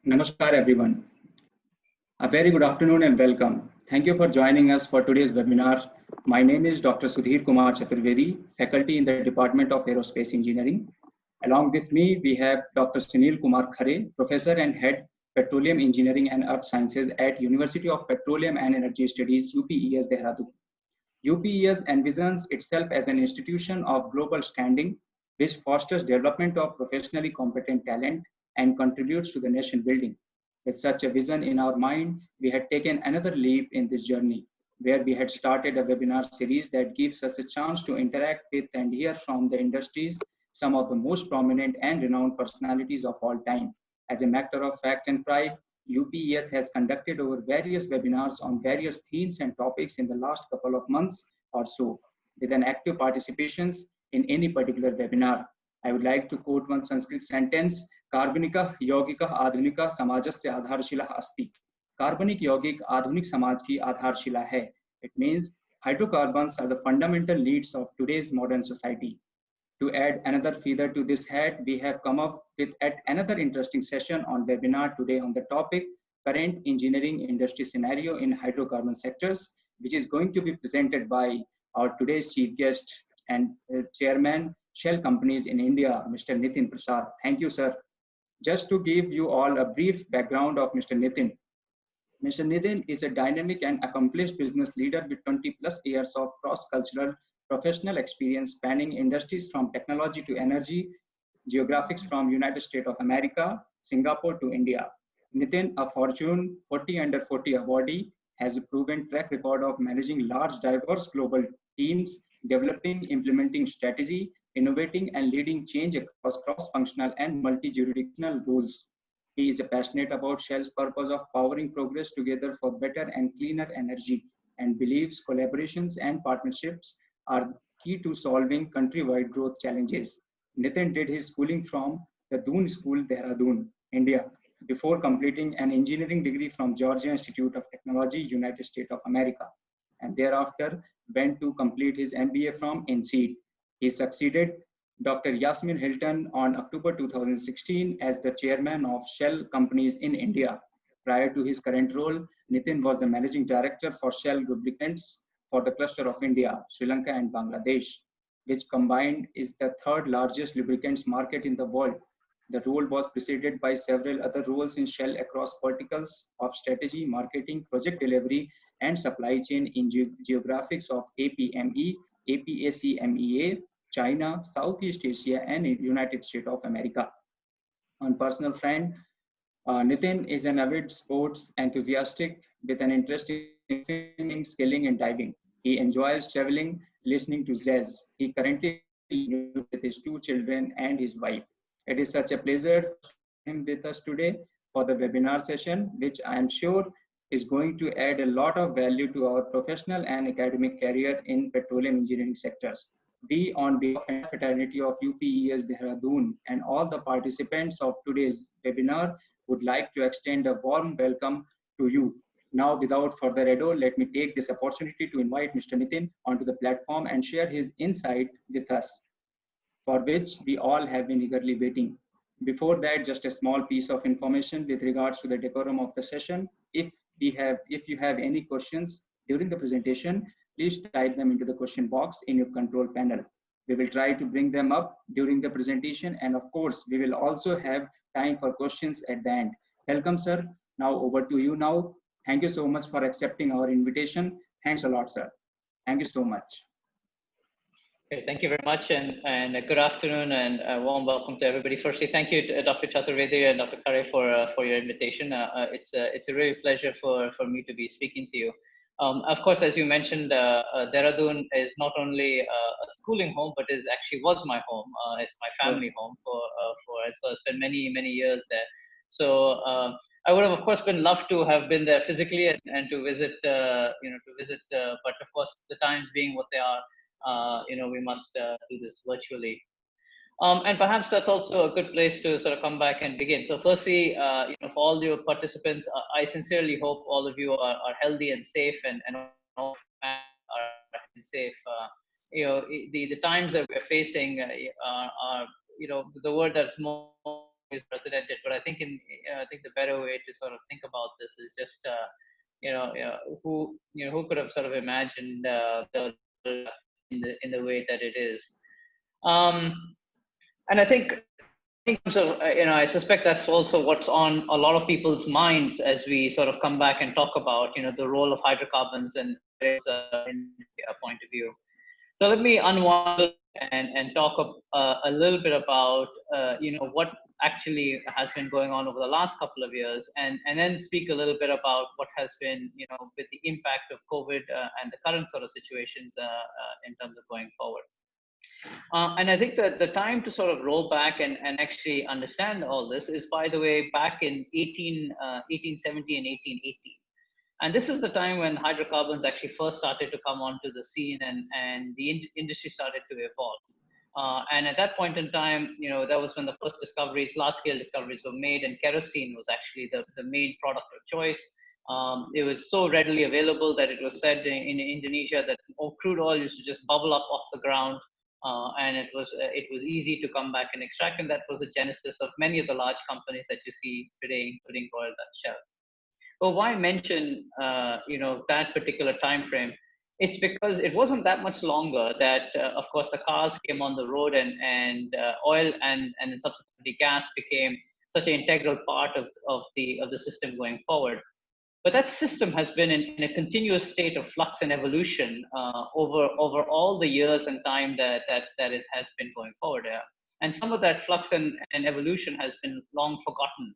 Namaskar, everyone. A very good afternoon and welcome. Thank you for joining us for today's webinar. My name is Dr. Sudhir Kumar Chaturvedi, faculty in the Department of Aerospace Engineering. Along with me, we have Dr. Sunil Kumar Khare, Professor and Head Petroleum Engineering and Earth Sciences at University of Petroleum and Energy Studies, UPES, Dehradun. UPES envisions itself as an institution of global standing, which fosters development of professionally competent talent and contributes to the nation building. With such a vision in our mind, we had taken another leap in this journey, where we had started a webinar series that gives us a chance to interact with and hear from the industries some of the most prominent and renowned personalities of all time. As a matter of fact and pride, UPES has conducted over various webinars on various themes and topics in the last couple of months or so, with an active participations in any particular webinar. I would like to quote one Sanskrit sentence, कार्बनिकः यौगिकः आधुनिकः समाजस्य आधारशिला अस्ति. Carbonic यौगिक आधुनिक समाज की आधारशिला है. It means hydrocarbons are the fundamental needs of today's modern society. To add another feather to this hat, we have come up with another interesting session on webinar today on the topic current engineering industry scenario in hydrocarbon sectors, which is going to be presented by our today's chief guest and chairman Shell Companies in India, Mr. Nitin Prasad. Thank you, sir. Just to give you all a brief background of Mr. Nitin. Mr. Nitin is a dynamic and accomplished business leader with 20 plus years of cross-cultural professional experience spanning industries from technology to energy, geographics from United States of America, Singapore to India. Nitin, a Fortune 40 under 40 awardee, has a proven track record of managing large, diverse global teams, developing, implementing strategy, innovating, and leading change across cross-functional and multi-jurisdictional roles. He is passionate about Shell's purpose of powering progress together for better and cleaner energy and believes collaborations and partnerships are key to solving countrywide growth challenges. Nitin did his schooling from the Doon School, Dehradun, India, before completing an engineering degree from Georgia Institute of Technology, United States of America, and thereafter went to complete his MBA from INSEAD. He succeeded Dr. Yasmin Hilton on October 2016 as the chairman of Shell Companies in India. Prior to his current role, Nitin was the managing director for Shell Lubricants for the cluster of India, Sri Lanka, and Bangladesh, which combined is the third largest lubricants market in the world. The role was preceded by several other roles in Shell across verticals of strategy, marketing, project delivery, and supply chain in geographics of APME, APACMEA, China, Southeast Asia, and United States of America. On personal front, Nitin is an avid sports enthusiastic with an interest in swimming, skilling, and diving. He enjoys traveling, listening to jazz. He currently lives with his two children and his wife. It is such a pleasure to have him with us today for the webinar session, which I am sure is going to add a lot of value to our professional and academic career in petroleum engineering sectors. We, on behalf of the fraternity of UPES Dehradun and all the participants of today's webinar, would like to extend a warm welcome to you. Now, without further ado, let me take this opportunity to invite Mr. Nitin onto the platform and share his insight with us, for which we all have been eagerly waiting. Before that, just a small piece of information with regards to the decorum of the session. If you have any questions during the presentation, please type them into the question box in your control panel. We will try to bring them up during the presentation, and of course, we will also have time for questions at the end. Welcome, sir. Now over to you now. Thank you so much for accepting our invitation. Thanks a lot, sir. Thank you so much. Okay, thank you very much, and good afternoon, and a warm welcome to everybody. Firstly, thank you to Dr. Chaturvedi and Dr. Khare for your invitation. It's a real pleasure for me to be speaking to you. Of course, as you mentioned, Dehradun is not only a schooling home, but was my home. It's my family home so I spent many years there. So I would have, of course, been loved to have been there physically and to visit, but of course, the times being what they are, we must do this virtually. And perhaps that's also a good place to sort of come back and begin. So firstly, for all your participants, I sincerely hope all of you are healthy and safe and all are safe. The times that we're facing are the word that's most is precedented, but I think I think the better way to sort of think about this is just who could have sort of imagined the in the way that it is. And I think in terms of, I suspect that's also what's on a lot of people's minds as we sort of come back and talk about, the role of hydrocarbons and in a point of view. So let me unwind and talk a little bit about, what actually has been going on over the last couple of years, and then speak a little bit about what has been, with the impact of COVID and the current sort of situations in terms of going forward. And I think that the time to sort of roll back and actually understand all this is, by the way, back in 1870 and 1880. And this is the time when hydrocarbons actually first started to come onto the scene, and the industry started to evolve. And at that point in time, that was when the first discoveries, large-scale discoveries were made, and kerosene was actually the main product of choice. It was so readily available that it was said in Indonesia that crude oil used to just bubble up off the ground. And it was easy to come back and extract, and that was the genesis of many of the large companies that you see today, including Royal Dutch Shell. Well, why mention that particular time frame? It's because it wasn't that much longer that, of course, the cars came on the road, and oil and then subsequently gas became such an integral part of the system going forward. But that system has been in a continuous state of flux and evolution over all the years and time that it has been going forward. And some of that flux and evolution has been long forgotten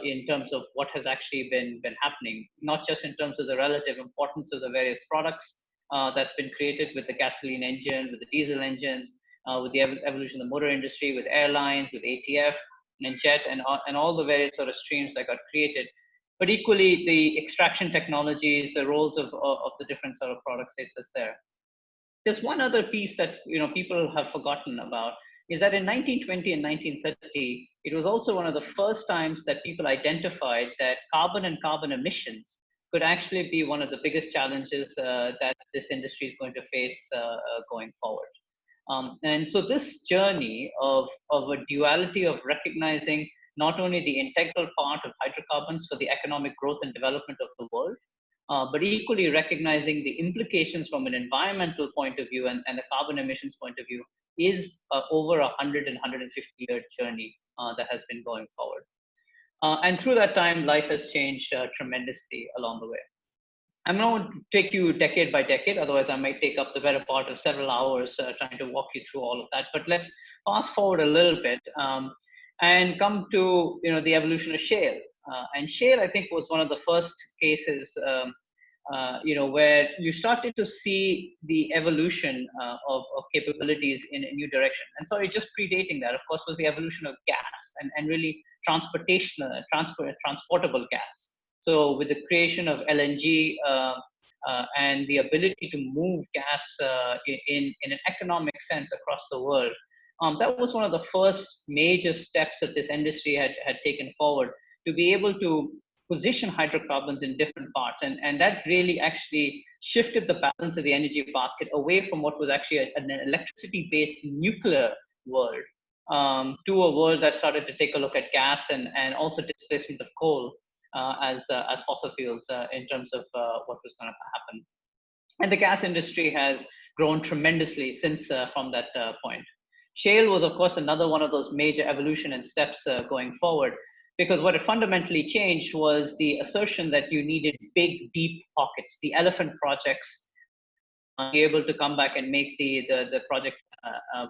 in terms of what has actually been happening, not just in terms of the relative importance of the various products that's been created with the gasoline engine, with the diesel engines, with the evolution of the motor industry, with airlines, with ATF and jet, and all the various sort of streams that got created. But equally, the extraction technologies, the roles of the different sort of product spaces there. There's one other piece that people have forgotten about, is that in 1920 and 1930, it was also one of the first times that people identified that carbon and carbon emissions could actually be one of the biggest challenges that this industry is going to face going forward. And so this journey of a duality of recognizing not only the integral part of hydrocarbons for the economic growth and development of the world, but equally recognizing the implications from an environmental point of view and the carbon emissions point of view is over 100 and 150-year journey that has been going forward. And through that time, life has changed tremendously along the way. I'm not going to take you decade by decade, otherwise I might take up the better part of several hours trying to walk you through all of that. But let's fast forward a little bit and come to the evolution of shale. And shale, I think, was one of the first cases where you started to see the evolution of capabilities in a new direction. And so just predating that, of course, was the evolution of gas and really transportable gas. So with the creation of LNG and the ability to move gas in an economic sense across the world, that was one of the first major steps that this industry had taken forward to be able to position hydrocarbons in different parts. And that really actually shifted the balance of the energy basket away from what was actually an electricity-based nuclear world to a world that started to take a look at gas and also displacement of coal as fossil fuels in terms of what was going to happen. And the gas industry has grown tremendously since from that point. Shale was, of course, another one of those major evolution and steps going forward, because what it fundamentally changed was the assertion that you needed big, deep pockets, the elephant projects, to be able to come back and make the project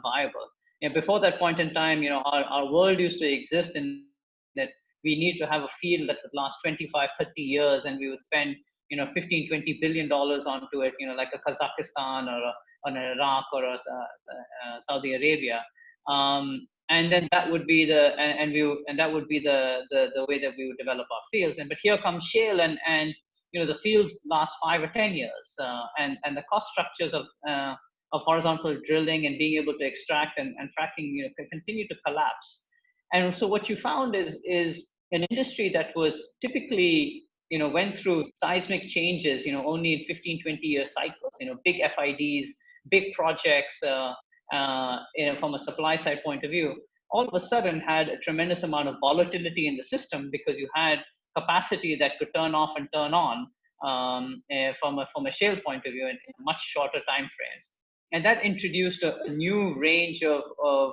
viable. Before that point in time, our world used to exist in that we need to have a field that would last 25, 30 years, and we would spend 15, $20 billion onto it, like a Kazakhstan or an Iraq or a Saudi Arabia. And then that would be the way that we would develop our fields. But here comes shale, and the fields last 5 or 10 years, and the cost structures of horizontal drilling and being able to extract and fracking continue to collapse. And so what you found is an industry that was typically went through seismic changes only in 15, 20-year cycles, big FIDs, big projects from a supply side point of view, all of a sudden had a tremendous amount of volatility in the system because you had capacity that could turn off and turn on from a shale point of view in much shorter time frames. And that introduced a new range of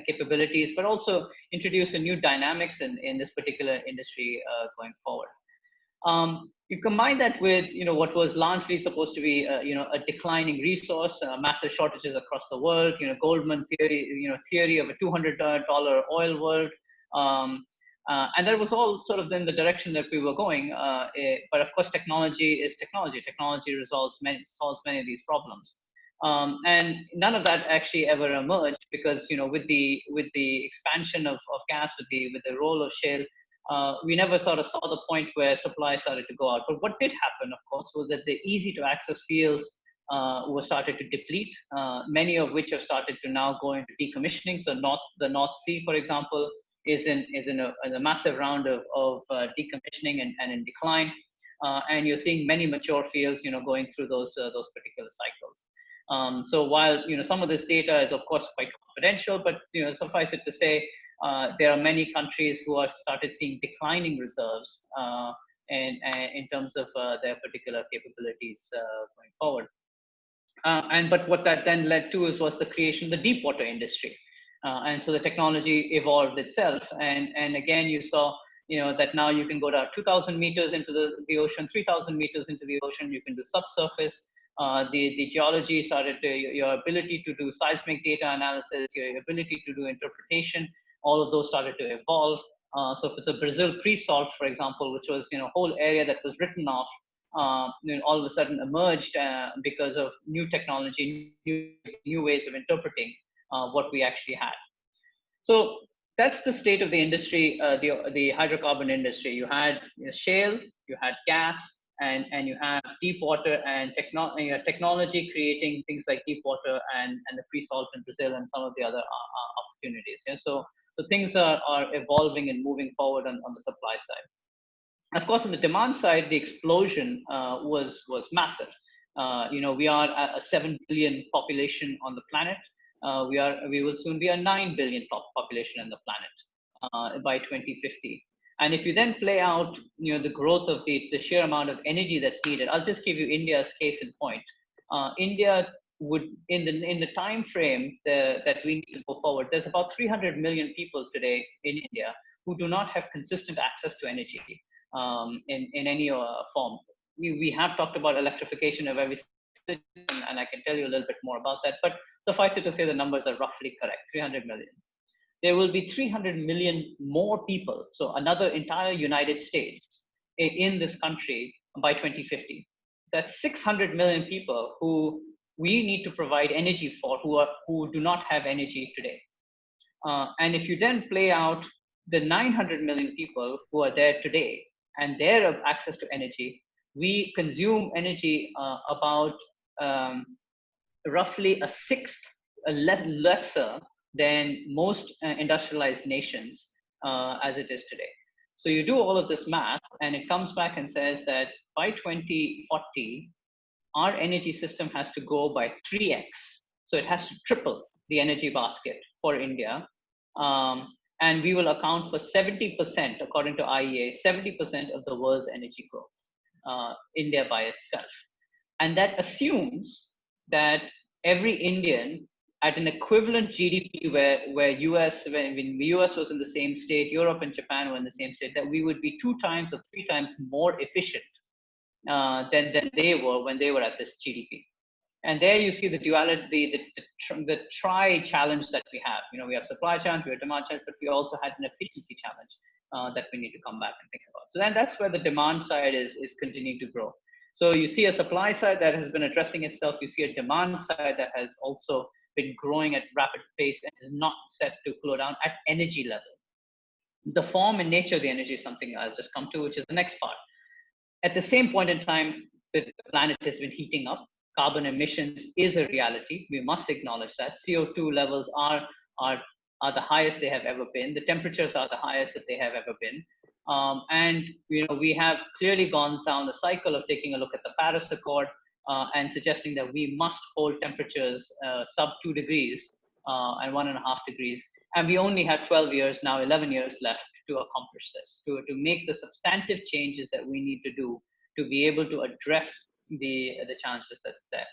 capabilities, but also introduced a new dynamics in this particular industry going forward. You combine that with what was largely supposed to be a declining resource, massive shortages across the world, Goldman theory of a $200 oil world, and that was all sort of in the direction that we were going. But of course, technology is technology. Technology solves many of these problems. And none of that actually ever emerged because with the expansion of gas, with the role of shale, we never sort of saw the point where supply started to go out. But what did happen, of course, was that the easy to access fields were started to deplete, many of which have started to now go into decommissioning. So the North Sea, for example, is in a massive round of decommissioning and in decline. And you're seeing many mature fields, going through those particular cycles. So while some of this data is of course quite confidential, but suffice it to say, there are many countries who have started seeing declining reserves and in terms of their particular capabilities going forward. But what that then led to was the creation of the deep water industry. And so the technology evolved itself. And again, you saw that now you can go down 2,000 meters into the ocean, 3,000 meters into the ocean. You can do subsurface. The geology started to, your ability to do seismic data analysis, your ability to do interpretation, all of those started to evolve. So for the Brazil pre-salt, for example, which was a whole area that was written off, all of a sudden emerged because of new technology, new ways of interpreting what we actually had. So that's the state of the industry, the hydrocarbon industry. You had shale, you had gas, and you have deep water and technology creating things like deep water and the pre-salt in Brazil and some of the other opportunities. Yeah? So things are evolving and moving forward on the supply side. Of course, on the demand side, the explosion was massive. We are a 7 billion population on the planet. We will soon be a 9 billion population on the planet by 2050. And if you then play out, the growth of the sheer amount of energy that's needed, I'll just give you India's case in point. India would, in the time frame that we need to go forward, there's about 300 million people today in India who do not have consistent access to energy in any form. We have talked about electrification of every city, and I can tell you a little bit more about that. But suffice it to say, the numbers are roughly correct: 300 million. There will be 300 million more people, so another entire United States in this country by 2050. That's 600 million people who we need to provide energy for, who do not have energy today. And if you then play out the 900 million people who are there today and their access to energy, we consume energy about roughly a sixth lesser than most industrialized nations as it is today. So you do all of this math and it comes back and says that by 2040, our energy system has to go by 3x. So it has to triple the energy basket for India. And we will account for 70%, according to IEA, 70% of the world's energy growth, India by itself. And that assumes that every Indian at an equivalent GDP where US, when the US was in the same state, Europe and Japan were in the same state, that we would be 2 times or 3 times more efficient than they were when they were at this GDP. And there you see the duality, the tri-challenge that we have. We have supply challenge, we have demand challenge, but we also had an efficiency challenge that we need to come back and think about. So then that's where the demand side is continuing to grow. So you see a supply side that has been addressing itself. You see a demand side that has also been growing at rapid pace and is not set to slow down at energy level. The form and nature of the energy is something I'll just come to, which is the next part. At the same point in time, the planet has been heating up. Carbon emissions is a reality. We must acknowledge that. CO2 levels are the highest they have ever been. The temperatures are the highest that they have ever been. And we have clearly gone down the cycle of taking a look at the Paris Accord and suggesting that we must hold temperatures sub 2 degrees and 1.5 degrees. And we only have 12 years, now 11 years left to accomplish this, to make the substantive changes that we need to do to be able to address the challenges that's there.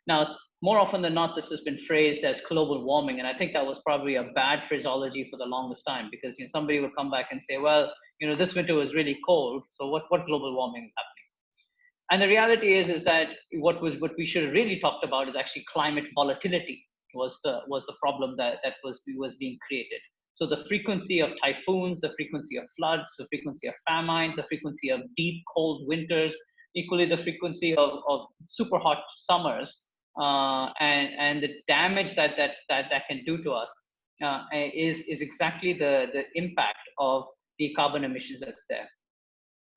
Now, more often than not, this has been phrased as global warming, and I think that was probably a bad phraseology for the longest time, because somebody would come back and say, well, this winter was really cold, so what global warming is happening? And the reality is that what we should have really talked about is actually climate volatility was the problem that was being created. So the frequency of typhoons, the frequency of floods, the frequency of famines, the frequency of deep cold winters, equally the frequency of super hot summers, and the damage that can do to us is exactly the impact of the carbon emissions that's there.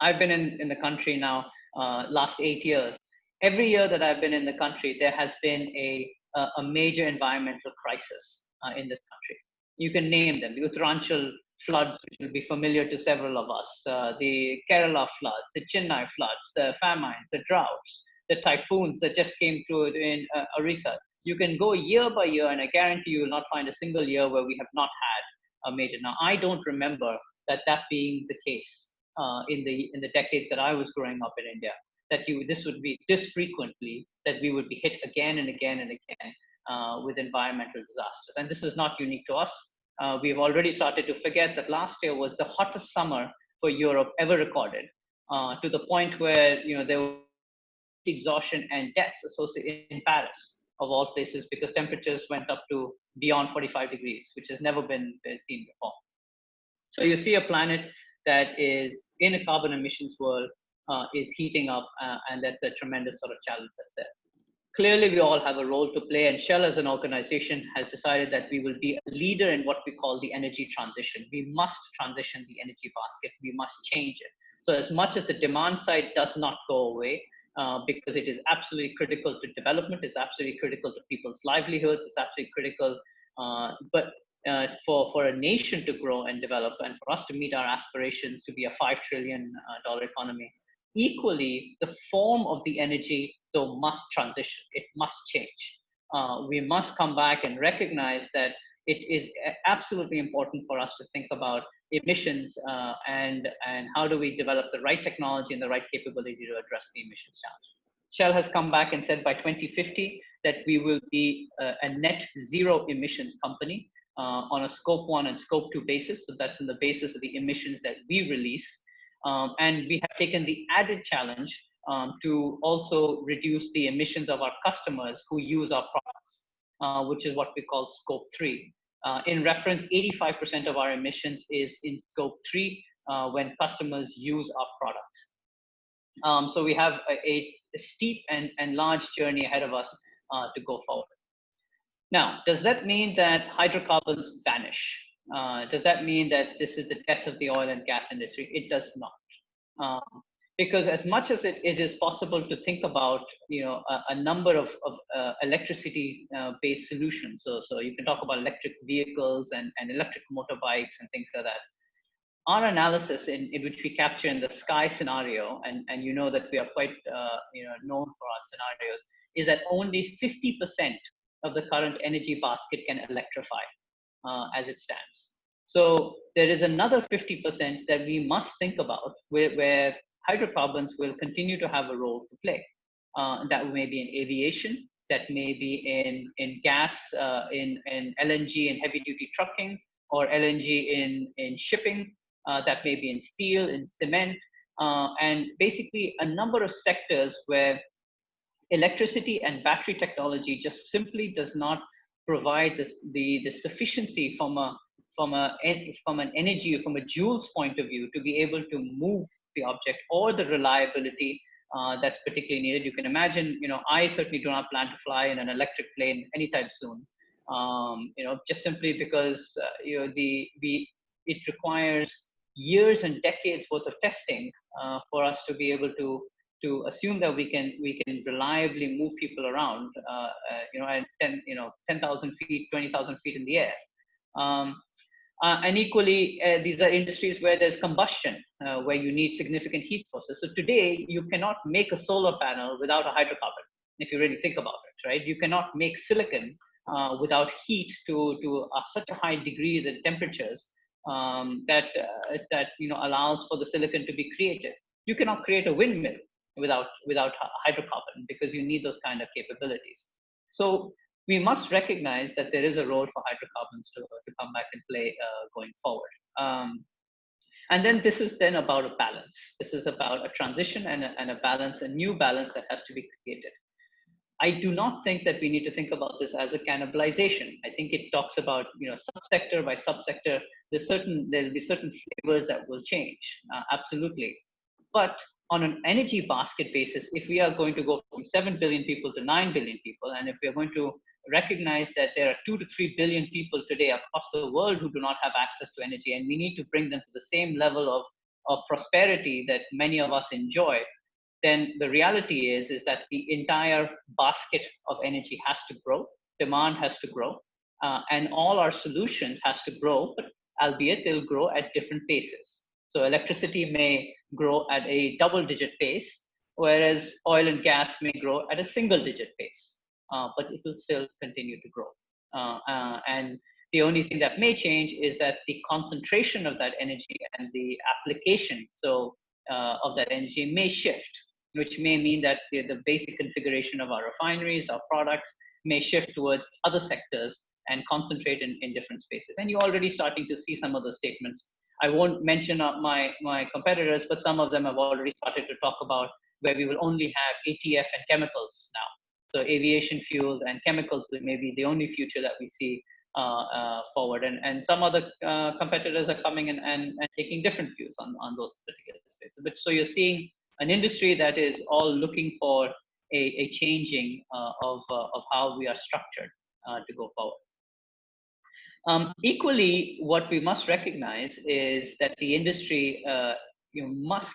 I've been in the country now last 8 years. Every year that I've been in the country, there has been a major environmental crisis in this country. You can name them: the Uttaranchal floods, which will be familiar to several of us, the Kerala floods, the Chennai floods, the famine, the droughts, the typhoons that just came through in Orissa. You can go year by year, and I guarantee you will not find a single year where we have not had a major. Now, I don't remember that being the case in the decades that I was growing up in India, that this would be this frequently, that we would be hit again and again and again with environmental disasters. And this is not unique to us. We've already started to forget that last year was the hottest summer for Europe ever recorded, to the point where there was exhaustion and deaths associated in Paris, of all places, because temperatures went up to beyond 45 degrees, which has never been seen before. So you see a planet that is in a carbon emissions world is heating up, and that's a tremendous sort of challenge that's there. Clearly, we all have a role to play, and Shell as an organization has decided that we will be a leader in what we call the energy transition. We must transition the energy basket. We must change it. So as much as the demand side does not go away, because it is absolutely critical to development, it's absolutely critical to people's livelihoods, it's absolutely critical, but for a nation to grow and develop, and for us to meet our aspirations to be a $5 trillion economy, equally, the form of the energy, though, must transition. It must change. We must come back and recognize that it is absolutely important for us to think about emissions and how do we develop the right technology and the right capability to address the emissions challenge. Shell has come back and said by 2050 that we will be a net zero emissions company on a scope 1 and scope 2 basis. So that's in the basis of the emissions that we release. And we have taken the added challenge to also reduce the emissions of our customers who use our products, which is what we call scope 3. In reference, 85% of our emissions is in scope 3 when customers use our products. So we have a steep and large journey ahead of us to go forward. Now, does that mean that hydrocarbons vanish? Does that mean that this is the death of the oil and gas industry? It does not. Because as much as it is possible to think about, a number of electricity-based solutions. So you can talk about electric vehicles and electric motorbikes and things like that. Our analysis in which we capture in the Sky scenario, and that we are quite known for our scenarios, is that only 50% of the current energy basket can electrify as it stands. So there is another 50% that we must think about where hydrocarbons will continue to have a role to play. That may be in aviation, that may be in gas, in LNG and heavy duty trucking, or LNG in shipping, that may be in steel, in cement, and basically a number of sectors where electricity and battery technology just simply does not provide the sufficiency from an energy, from a joules point of view, to be able to move the object, or the reliability that's particularly needed. You can imagine, I certainly do not plan to fly in an electric plane anytime soon. Just simply because it requires years and decades worth of testing for us to be able to assume that we can reliably move people around, at 10,000 feet, 20,000 feet in the air. And equally, these are industries where there's combustion, where you need significant heat sources. So today, you cannot make a solar panel without a hydrocarbon, if you really think about it, right? You cannot make silicon without heat to such a high degree, the temperatures that allows for the silicon to be created. You cannot create a windmill without hydrocarbon, because you need those kind of capabilities. So we must recognize that there is a role for hydrocarbons to come back and play going forward. And then this is then about a balance. This is about a transition and a balance, a new balance that has to be created. I do not think that we need to think about this as a cannibalization. I think it talks about, subsector by subsector. There'll be certain flavors that will change, absolutely. But on an energy basket basis, if we are going to go from 7 billion people to 9 billion people, and if we are going to recognize that there are 2 to 3 billion people today across the world who do not have access to energy, and we need to bring them to the same level of prosperity that many of us enjoy, then the reality is that the entire basket of energy has to grow, demand has to grow, and all our solutions has to grow, but albeit they'll grow at different paces. So electricity may grow at a double-digit pace, whereas oil and gas may grow at a single-digit pace, but it will still continue to grow. And the only thing that may change is that the concentration of that energy and the application of that energy may shift, which may mean that the basic configuration of our refineries, our products, may shift towards other sectors and concentrate in different spaces. And you're already starting to see some of those statements. I won't mention my competitors, but some of them have already started to talk about where we will only have ATF and chemicals now. So aviation fuels and chemicals may be the only future that we see forward. And some other competitors are coming in and taking different views on those particular spaces. But so you're seeing an industry that is all looking for a changing of how we are structured to go forward. Equally, what we must recognize is that the industry must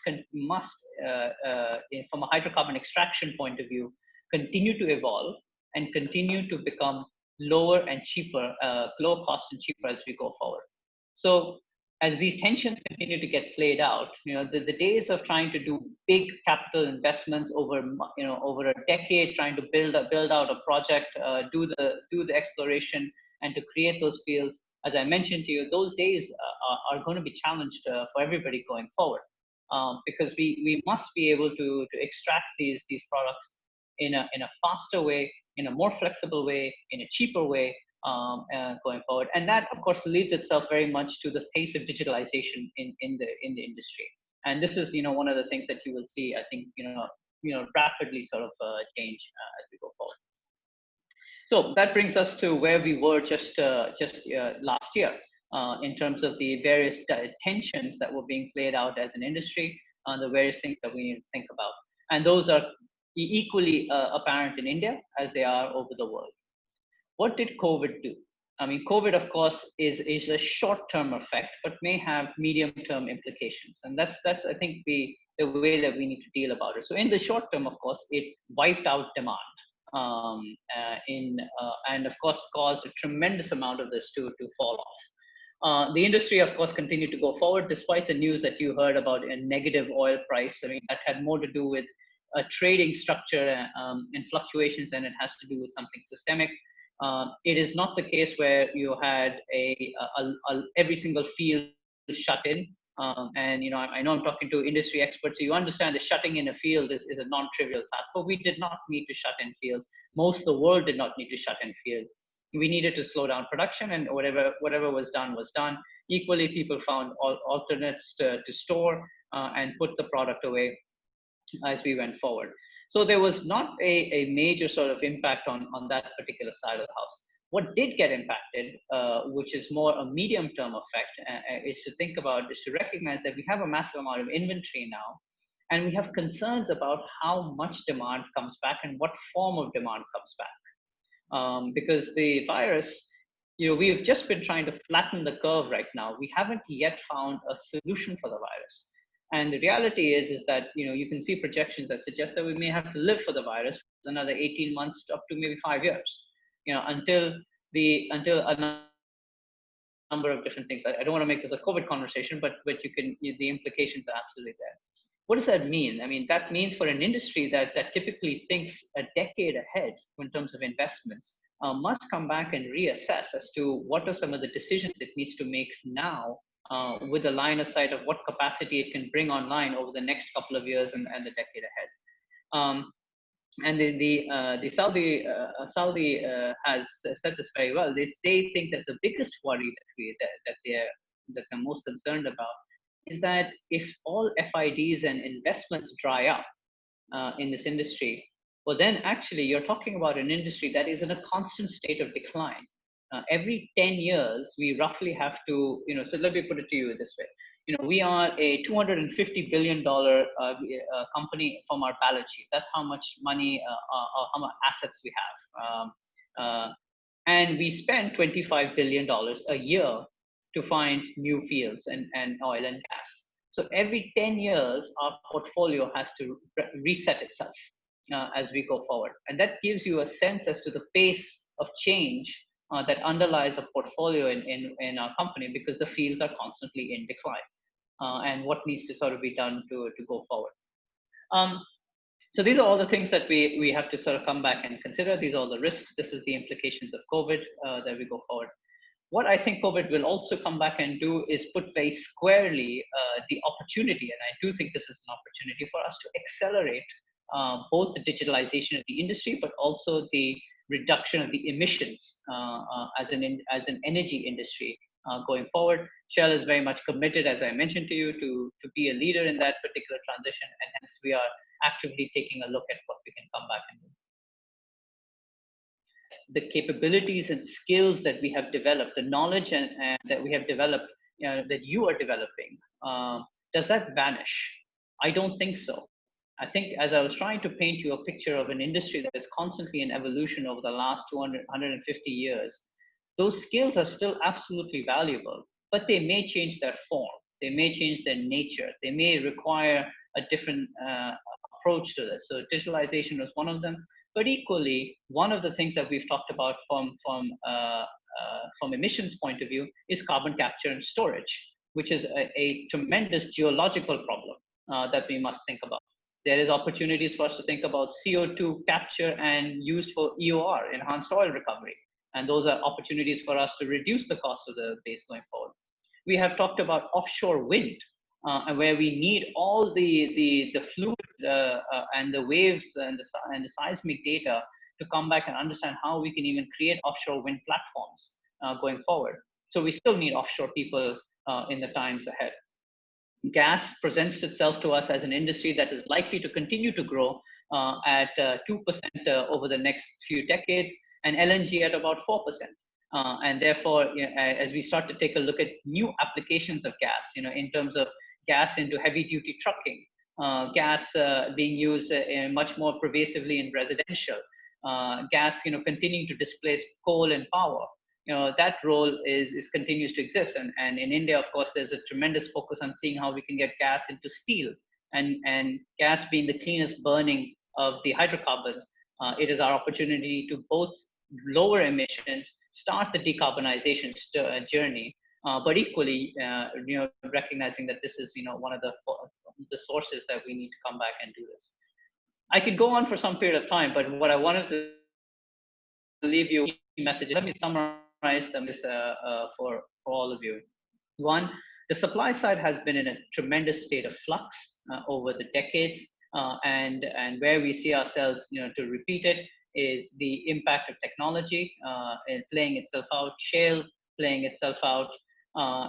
from a hydrocarbon extraction point of view, continue to evolve and continue to become lower and cheaper, lower cost and cheaper as we go forward. So as these tensions continue to get played out, the days of trying to do big capital investments over a decade, trying to build out a project, do the exploration, and to create those fields, as I mentioned to you, those days are going to be challenged for everybody going forward, because we must be able to extract these products in a faster way, in a more flexible way, in a cheaper way, going forward. And that, of course, leads itself very much to the pace of digitalization in the industry. And this is, one of the things that you will see, I think, rapidly sort of change as we go forward. So that brings us to where we were just last year in terms of the various tensions that were being played out as an industry, the various things that we need to think about. And those are equally apparent in India as they are over the world. What did COVID do? I mean, COVID, of course, is a short-term effect, but may have medium-term implications. And that's I think, the way that we need to deal about it. So in the short term, of course, it wiped out demand. And of course caused a tremendous amount of this to fall off. The industry, of course, continued to go forward despite the news that you heard about a negative oil price. I mean, that had more to do with a trading structure and fluctuations than it has to do with something systemic. It is not the case where you had every single field shut in. And I know I'm talking to industry experts, so you understand that shutting in a field is a non-trivial task, but we did not need to shut in fields. Most of the world did not need to shut in fields. We needed to slow down production, and whatever was done was done. Equally, people found alternates to store and put the product away as we went forward. So there was not a major sort of impact on that particular side of the house. What did get impacted, which is more a medium-term effect, is to recognize that we have a massive amount of inventory now, and we have concerns about how much demand comes back and what form of demand comes back. Because the virus, we've just been trying to flatten the curve right now. We haven't yet found a solution for the virus. And the reality is that, you can see projections that suggest that we may have to live for the virus for another 18 months up to maybe 5 years. Until a number of different things. I don't want to make this a COVID conversation, but the implications are absolutely there. What does that mean? I mean, that means for an industry that typically thinks a decade ahead in terms of investments, must come back and reassess as to what are some of the decisions it needs to make now with a line of sight of what capacity it can bring online over the next couple of years and the decade ahead. And the Saudi has said this very well. They think that the biggest worry that they're most concerned about is that if all FIDs and investments dry up in this industry, well, then actually you're talking about an industry that is in a constant state of decline. Every 10 years, we roughly have to, so let me put it to you this way. We are a $250 billion company from our balance sheet. That's how much money or how much assets we have. And we spend $25 billion a year to find new fields and oil and gas. So every 10 years, our portfolio has to reset itself as we go forward. And that gives you a sense as to the pace of change that underlies a portfolio in our company, because the fields are constantly in decline and what needs to sort of be done to go forward. So these are all the things that we have to sort of come back and consider. These are all the risks. This is the implications of COVID that we go forward. What I think COVID will also come back and do is put very squarely the opportunity, and I do think this is an opportunity for us to accelerate both the digitalization of the industry, but also the reduction of the emissions as an energy industry going forward. Shell is very much committed, as I mentioned to you, to be a leader in that particular transition, and hence we are actively taking a look at what we can come back and do. The capabilities and skills that we have developed, the knowledge and that we have developed, that you are developing, does that vanish? I don't think so. I think, as I was trying to paint you a picture of an industry that is constantly in evolution over the last 150 years, those skills are still absolutely valuable, but they may change their form. They may change their nature. They may require a different approach to this. So digitalization was one of them. But equally, one of the things that we've talked about from emissions point of view is carbon capture and storage, which is a tremendous geological problem that we must think about. There is opportunities for us to think about CO2 capture and used for EOR, enhanced oil recovery. And those are opportunities for us to reduce the cost of the base going forward. We have talked about offshore wind, and where we need all the fluid and the waves and the seismic data to come back and understand how we can even create offshore wind platforms going forward. So we still need offshore people in the times ahead. Gas presents itself to us as an industry that is likely to continue to grow at 2% over the next few decades, and LNG at about 4%. And therefore, as we start to take a look at new applications of gas, in terms of gas into heavy-duty trucking, gas being used much more pervasively in residential, gas, continuing to displace coal and power. That role continues to exist. And in India, of course, there's a tremendous focus on seeing how we can get gas into steel, and gas being the cleanest burning of the hydrocarbons. It is our opportunity to both lower emissions, start the decarbonization journey, but equally, recognizing that this is, one of the sources that we need to come back and do this. I could go on for some period of time, but what I wanted to leave you messages. Let me summarize them for all of you. One, the supply side has been in a tremendous state of flux over the decades, and where we see ourselves, to repeat it, is the impact of technology playing itself out, shale playing itself out,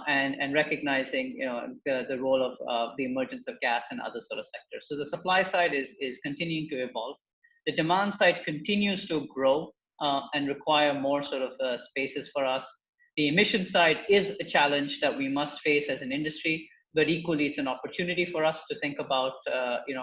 and recognizing the role of the emergence of gas and other sort of sectors. So the supply side is continuing to evolve. The demand side continues to grow and require more sort of spaces for us. The emission side is a challenge that we must face as an industry, but equally it's an opportunity for us to think about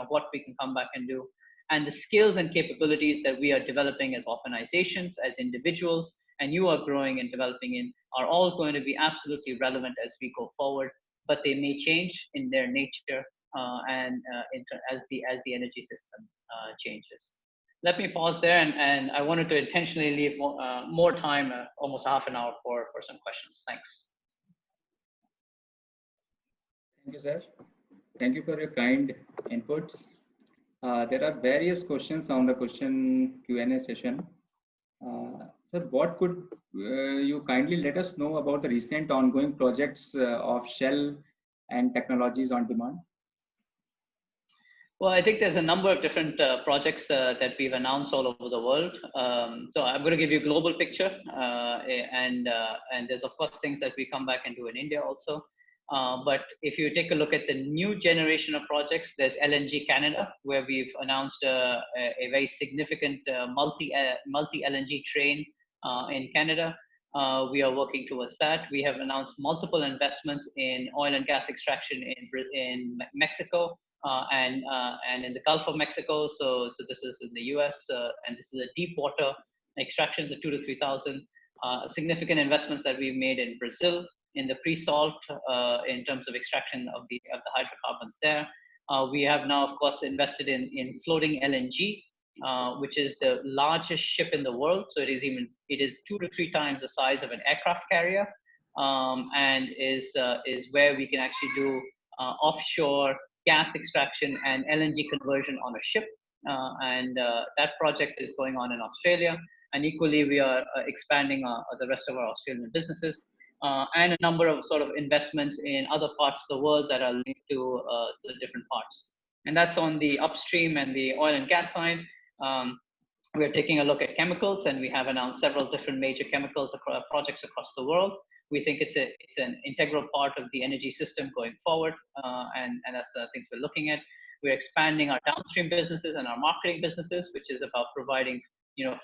what we can come back and do. And the skills and capabilities that we are developing as organizations, as individuals, and you are growing and developing in, are all going to be absolutely relevant as we go forward, but they may change in their nature as the energy system changes. Let me pause there, and I wanted to intentionally leave more time, almost half an hour, for some questions. Thanks. Thank you, sir. Thank you for your kind inputs. There are various questions on the question Q&A session. Sir, what could you kindly let us know about the recent ongoing projects of Shell and Technologies on Demand? Well, I think there's a number of different projects that we've announced all over the world. So I'm going to give you a global picture, and there's of course things that we come back and do in India also. But if you take a look at the new generation of projects, there's LNG Canada, where we've announced a very significant multi LNG train in Canada. We are working towards that. We have announced multiple investments in oil and gas extraction in Mexico. And in the Gulf of Mexico. So this is in the US, and this is a deep water extractions of 2,000 to 3,000. Significant investments that we've made in Brazil in the pre-salt in terms of extraction of the hydrocarbons there. We have now, of course, invested in floating LNG, which is the largest ship in the world. So it is 2 to 3 times the size of an aircraft carrier, and is where we can actually do offshore gas extraction and LNG conversion on a ship. And that project is going on in Australia. And equally, we are expanding the rest of our Australian businesses, and a number of sort of investments in other parts of the world that are linked to the different parts. And that's on the upstream and the oil and gas side. We're taking a look at chemicals, and we have announced several different major chemicals projects across the world. We think it's an integral part of the energy system going forward, and that's the things we're looking at. We're expanding our downstream businesses and our marketing businesses, which is about providing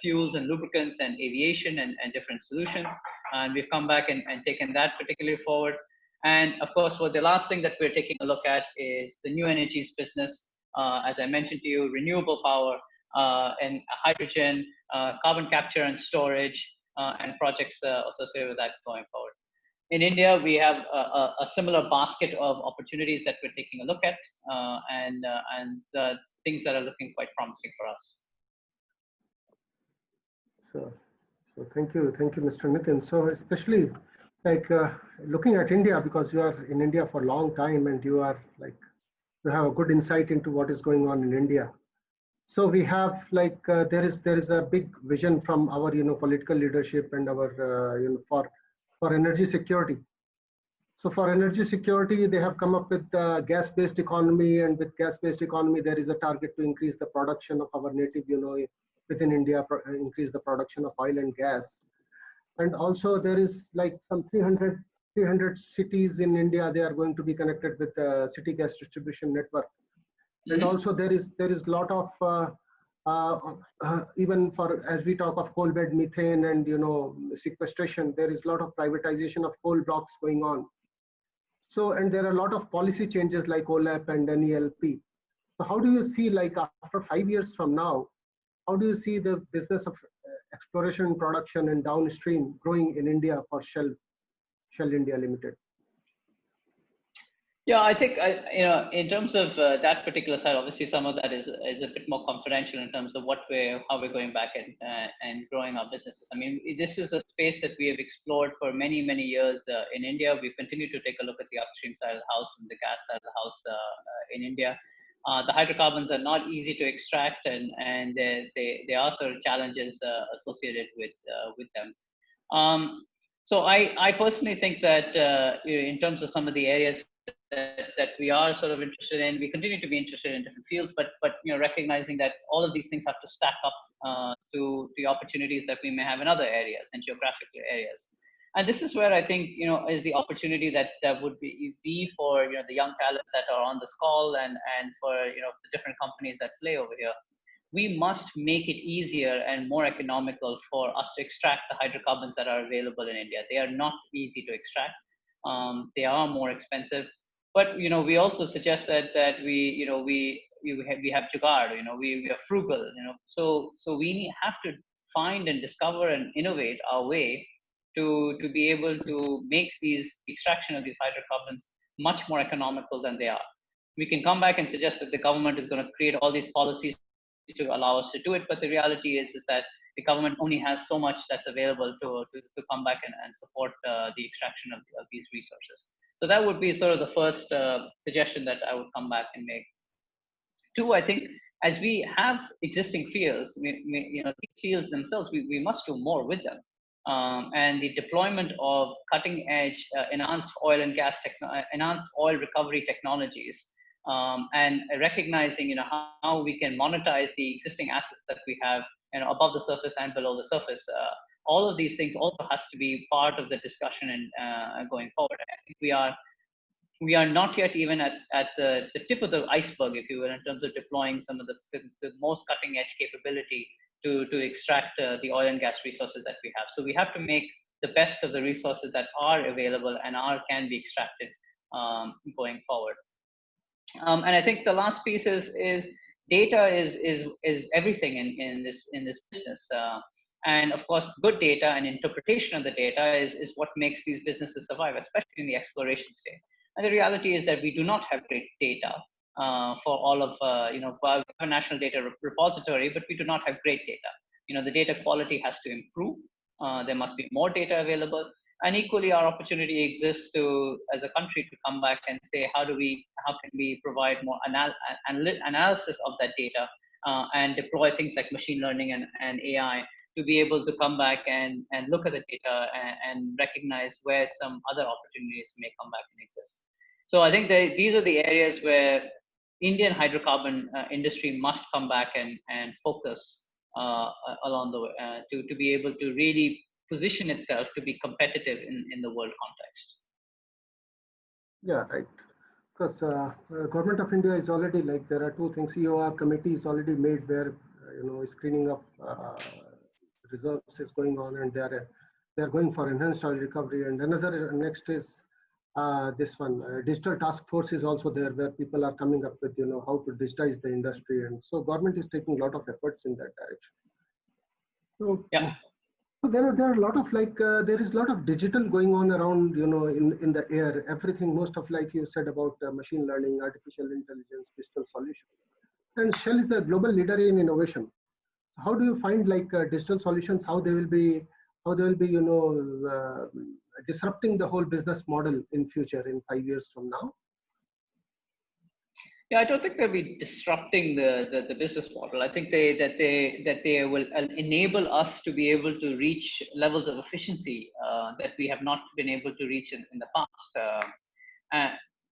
fuels and lubricants and aviation and different solutions. And we've come back and taken that particularly forward. And of course, the last thing that we're taking a look at is the new energies business. As I mentioned to you, renewable power and hydrogen, carbon capture and storage, and projects associated with that going forward. In India, we have a similar basket of opportunities that we're taking a look at, and things that are looking quite promising for us. So thank you, Mr. Nitin. So especially like looking at India, because you are in India for a long time and you have a good insight into what is going on in India. So we have there is a big vision from our political leadership and our for energy security. So for energy security, they have come up with gas-based economy, and with gas-based economy, there is a target to increase the production of our native within India, increase the production of oil and gas. And also there is some 300 cities in India, they are going to be connected with the city gas distribution network. And also there is a lot of even for, as we talk of coal bed methane and sequestration, there is a lot of privatization of coal blocks going on. So, and there are a lot of policy changes like OLAP and NELP. So how do you see, after 5 years from now, how do you see the business of exploration, production and downstream growing in India for Shell India Limited? Yeah, I think in terms of that particular side, obviously some of that is a bit more confidential in terms of how we're going back and growing our businesses. I mean, this is a space that we have explored for many years in India. We've continued to take a look at the upstream side of the house and the gas side of the house in India. The hydrocarbons are not easy to extract, and there are sort of challenges associated with them. So I personally think that in terms of some of the areas that we are sort of interested in, we continue to be interested in different fields, but recognizing that all of these things have to stack up to the opportunities that we may have in other areas and geographical areas. And this is where I think is the opportunity that would be for the young talent that are on this call, and for the different companies that play over here. We must make it easier and more economical for us to extract the hydrocarbons that are available in India. They are not easy to extract. They are more expensive. But we also suggest that we have jugaad. We are frugal. So we have to find and discover and innovate our way to be able to make these extraction of these hydrocarbons much more economical than they are. We can come back and suggest that the government is going to create all these policies to allow us to do it, but the reality is that the government only has so much that's available to come back and support the extraction of these resources. So that would be sort of the first suggestion that I would come back and make. Two, I think as we have existing fields, you know, these fields themselves, we must do more with them. And the deployment of cutting edge enhanced oil and gas enhanced oil recovery technologies, and recognizing, you know, how we can monetize the existing assets that we have, you know, above the surface and below the surface. All of these things also has to be part of the discussion and going forward. I think we are not yet even at the tip of the iceberg, if you will, in terms of deploying some of the most cutting edge capability to extract the oil and gas resources that we have. So we have to make the best of the resources that are available and can be extracted going forward. And I think the last piece is data is everything in this business. And of course, good data and interpretation of the data is what makes these businesses survive, especially in the exploration stage. And the reality is that we do not have great data for all of, you know, we have a national data repository, but we do not have great data. You know, the data quality has to improve. There must be more data available. And equally, our opportunity exists to, as a country, to come back and say, how can we provide more analysis of that data and deploy things like machine learning and AI to be able to come back and look at the data and recognize where some other opportunities may come back and exist. So I think these are the areas where Indian hydrocarbon industry must come back and focus along the way to be able to really position itself to be competitive in the world context. Yeah, right. Because government of India is already, like, there are two things. EOR committee is already made where you know, screening of reserves is going on, and they are going for enhanced oil recovery. And another next is this one, digital task force is also there, where people are coming up with, you know, how to digitize the industry, and so government is taking a lot of efforts in that direction. So yeah. So there are a lot of, like, there is a lot of digital going on around, you know, in the air. Everything, most of, like you said, about machine learning, artificial intelligence, digital solutions. And Shell is a global leader in innovation. How do you find, like, digital solutions? How they will be, you know, disrupting the whole business model in future, in 5 years from now? Yeah, I don't think they'll be disrupting the business model. I think that they will enable us to be able to reach levels of efficiency that we have not been able to reach in the past.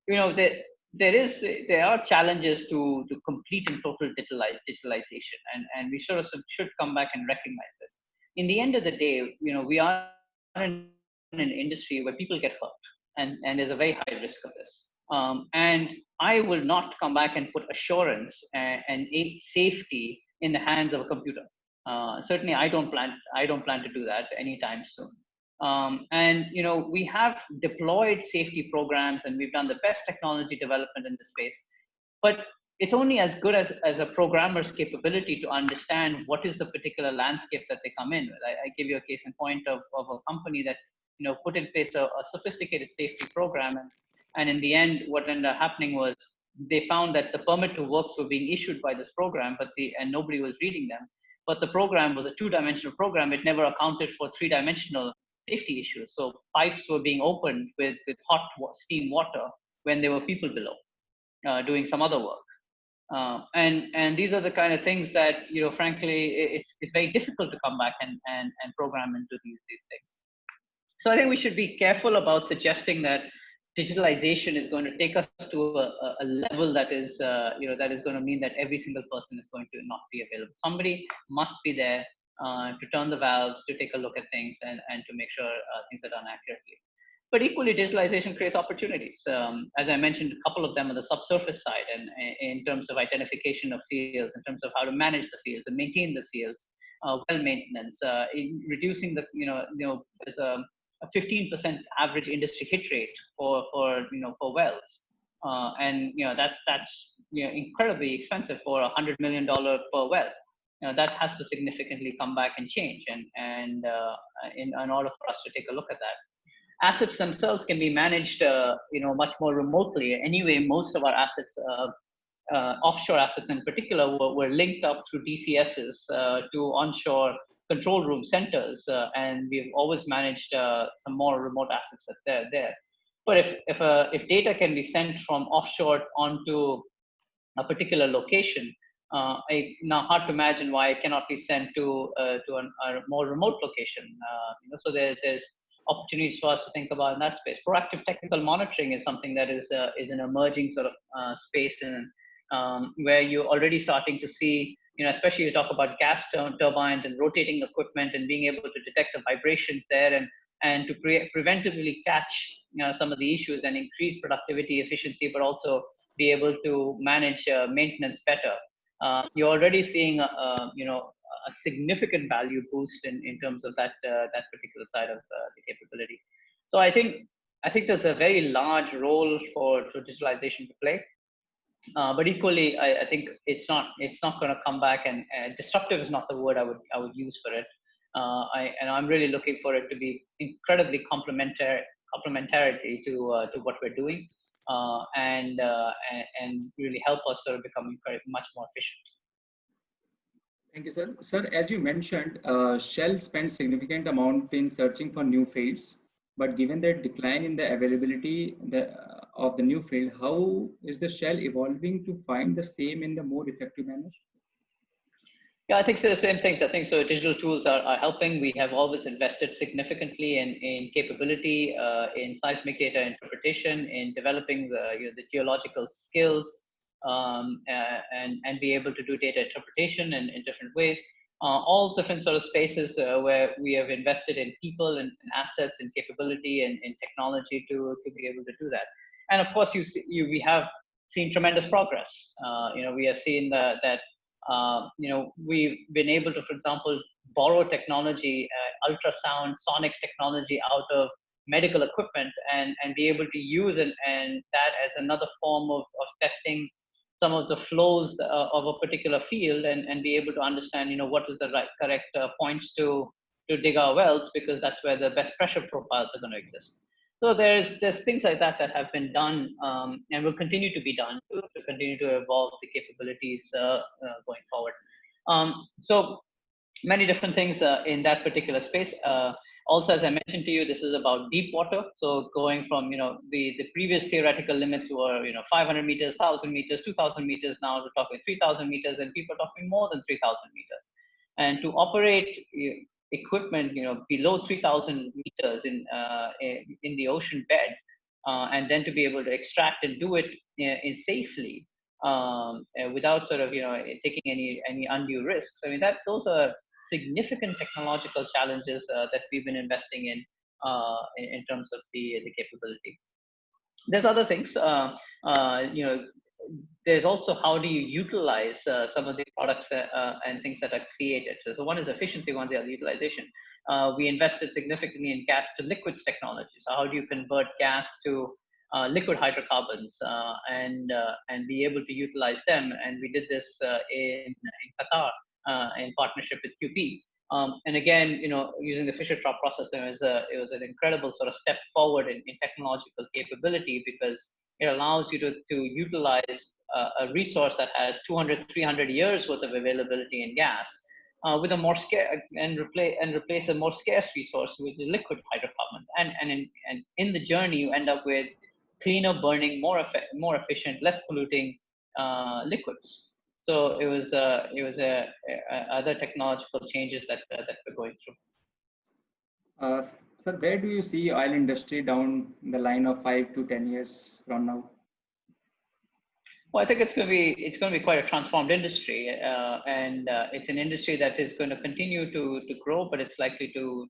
You know, there are challenges to complete and total digitalization, and we sort of should come back and recognize this. In the end of the day, you know, we are in an industry where people get hurt, and there's a very high risk of this. And I will not come back and put assurance and safety in the hands of a computer. Certainly, I don't plan to do that anytime soon. And you know, we have deployed safety programs, and we've done the best technology development in the space. But it's only as good as a programmer's capability to understand what is the particular landscape that they come in with. I give you a case in point of a company that, you know, put in place a sophisticated safety program, and in the end, what ended up happening was they found that the permit to works were being issued by this program, and nobody was reading them. But the program was a two-dimensional program. It never accounted for three-dimensional safety issues. So pipes were being opened with hot steam water when there were people below doing some other work. And these are the kind of things that, you know, frankly, it's very difficult to come back and program into these things. So I think we should be careful about suggesting that digitalization is going to take us to a level that is, you know, that is going to mean that every single person is going to not be available. Somebody must be there to turn the valves, to take a look at things, and to make sure things are done accurately. But equally, digitalization creates opportunities. As I mentioned, a couple of them on the subsurface side, and in terms of identification of fields, in terms of how to manage the fields and maintain the fields, well maintenance, in reducing the, there's a 15% average industry hit rate for wells, and that's incredibly expensive for $100 million per well. That has to significantly come back and change, and in order for us to take a look at that. Assets themselves can be managed much more remotely. Anyway, most of our assets, offshore assets in particular, were linked up through DCSs to onshore control room centers, and we've always managed some more remote assets that they're there. But if data can be sent from offshore onto a particular location, Now hard to imagine why it cannot be sent to a more remote location. So there's opportunities for us to think about in that space. Proactive technical monitoring is something that is an emerging sort of space, and where you're already starting to see, especially you talk about gas turbines and rotating equipment and being able to detect the vibrations there and to preventively catch some of the issues and increase productivity, efficiency, but also be able to manage maintenance better. You're already seeing a significant value boost in terms of that particular side of the capability. So I think there's a very large role for digitalization to play. But equally, I think it's not going to come back, and disruptive is not the word I would use for it. I'm really looking for it to be incredibly complementarity to what we're doing, and really help us sort of become much more efficient. Thank you, sir. Sir, as you mentioned, Shell spends significant amount in searching for new fields, but given the decline in the availability of the new field, how is the Shell evolving to find the same in the more effective manner? Yeah, I think so. The same things. I think so. Digital tools are helping. We have always invested significantly in capability, in seismic data interpretation, in developing the geological skills, and be able to do data interpretation in different ways. All different sort of spaces where we have invested in people and assets and capability and technology to be able to do that. And of course, we have seen tremendous progress. We have seen that we've been able to, for example, borrow technology, ultrasound, sonic technology out of medical equipment and be able to use and that as another form of testing some of the flows of a particular field and be able to understand, what is the correct points to dig our wells, because that's where the best pressure profiles are going to exist. So there's things like that have been done and will continue to be done to continue to evolve the capabilities going forward. So many different things in that particular space. Also, as I mentioned to you, this is about deep water. So going from, the previous theoretical limits were, 500 meters, 1,000 meters, 2,000 meters. Now we're talking 3,000 meters, and people are talking more than 3,000 meters. And to operate equipment, below 3,000 meters in the ocean bed, and then to be able to extract and do it safely without sort of, taking any undue risks. I mean, those are significant technological challenges that we've been investing in terms of the capability. There's other things, there's also how do you utilize some of the products and things that are created. So one is efficiency, one is the other utilization. We invested significantly in gas to liquids technology. So how do you convert gas to liquid hydrocarbons and be able to utilize them? And we did this in Qatar in partnership with QP. And again, using the Fischer-Tropsch process, it was an incredible sort of step forward in technological capability, because it allows you to utilize a resource that has 200, 300 years worth of availability in gas with a more scarce and replace a more scarce resource, which is liquid hydrocarbons. And in the journey, you end up with cleaner burning, more efficient, less polluting liquids. So it was other technological changes that we're going through. Sir, where do you see oil industry down the line of 5 to 10 years from now? Well, I think it's going to be quite a transformed industry, and it's an industry that is going to continue to grow, but it's likely to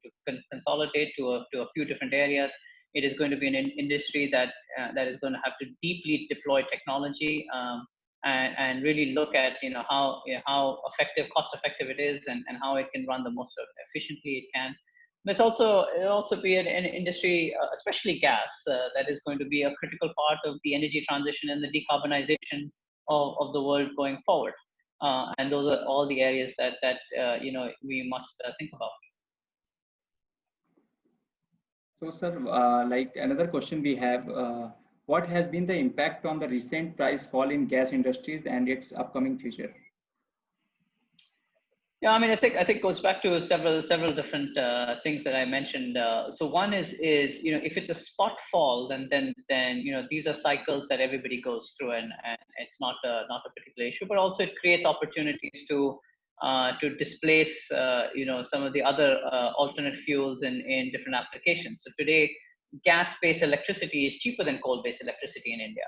consolidate to a few different areas. It is going to be an industry that is going to have to deeply deploy technology and really look at how cost effective it is and how it can run the most efficiently it can. It'll also be an industry, especially gas, that is going to be a critical part of the energy transition and the decarbonization of the world going forward. And those are all the areas that we must think about. So, sir, like another question we have, what has been the impact on the recent price fall in gas industries and its upcoming future? Yeah, I mean, I think it goes back to several different things that I mentioned. So one is if it's a spot fall, then these are cycles that everybody goes through, and it's not a particular issue, but also it creates opportunities to displace some of the other alternate fuels in different applications. So today, gas-based electricity is cheaper than coal-based electricity in India.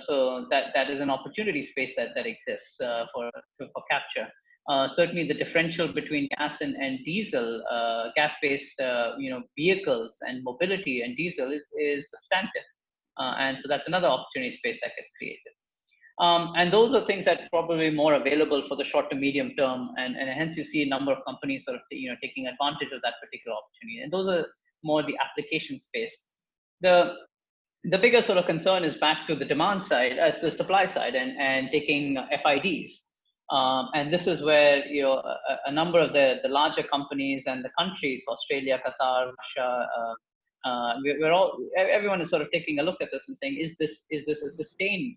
So that is an opportunity space that exists for capture. Certainly, the differential between gas and diesel, gas-based vehicles and mobility and diesel is substantive, and so that's another opportunity space that gets created. And those are things that are probably more available for the short to medium term, and hence you see a number of companies sort of taking advantage of that particular opportunity. And those are more the application space. The bigger sort of concern is back to the demand side, as the supply side, and taking FIDs. And this is where a number of the larger companies and the countries, Australia, Qatar, Russia, everyone is sort of taking a look at this and saying, is this a sustained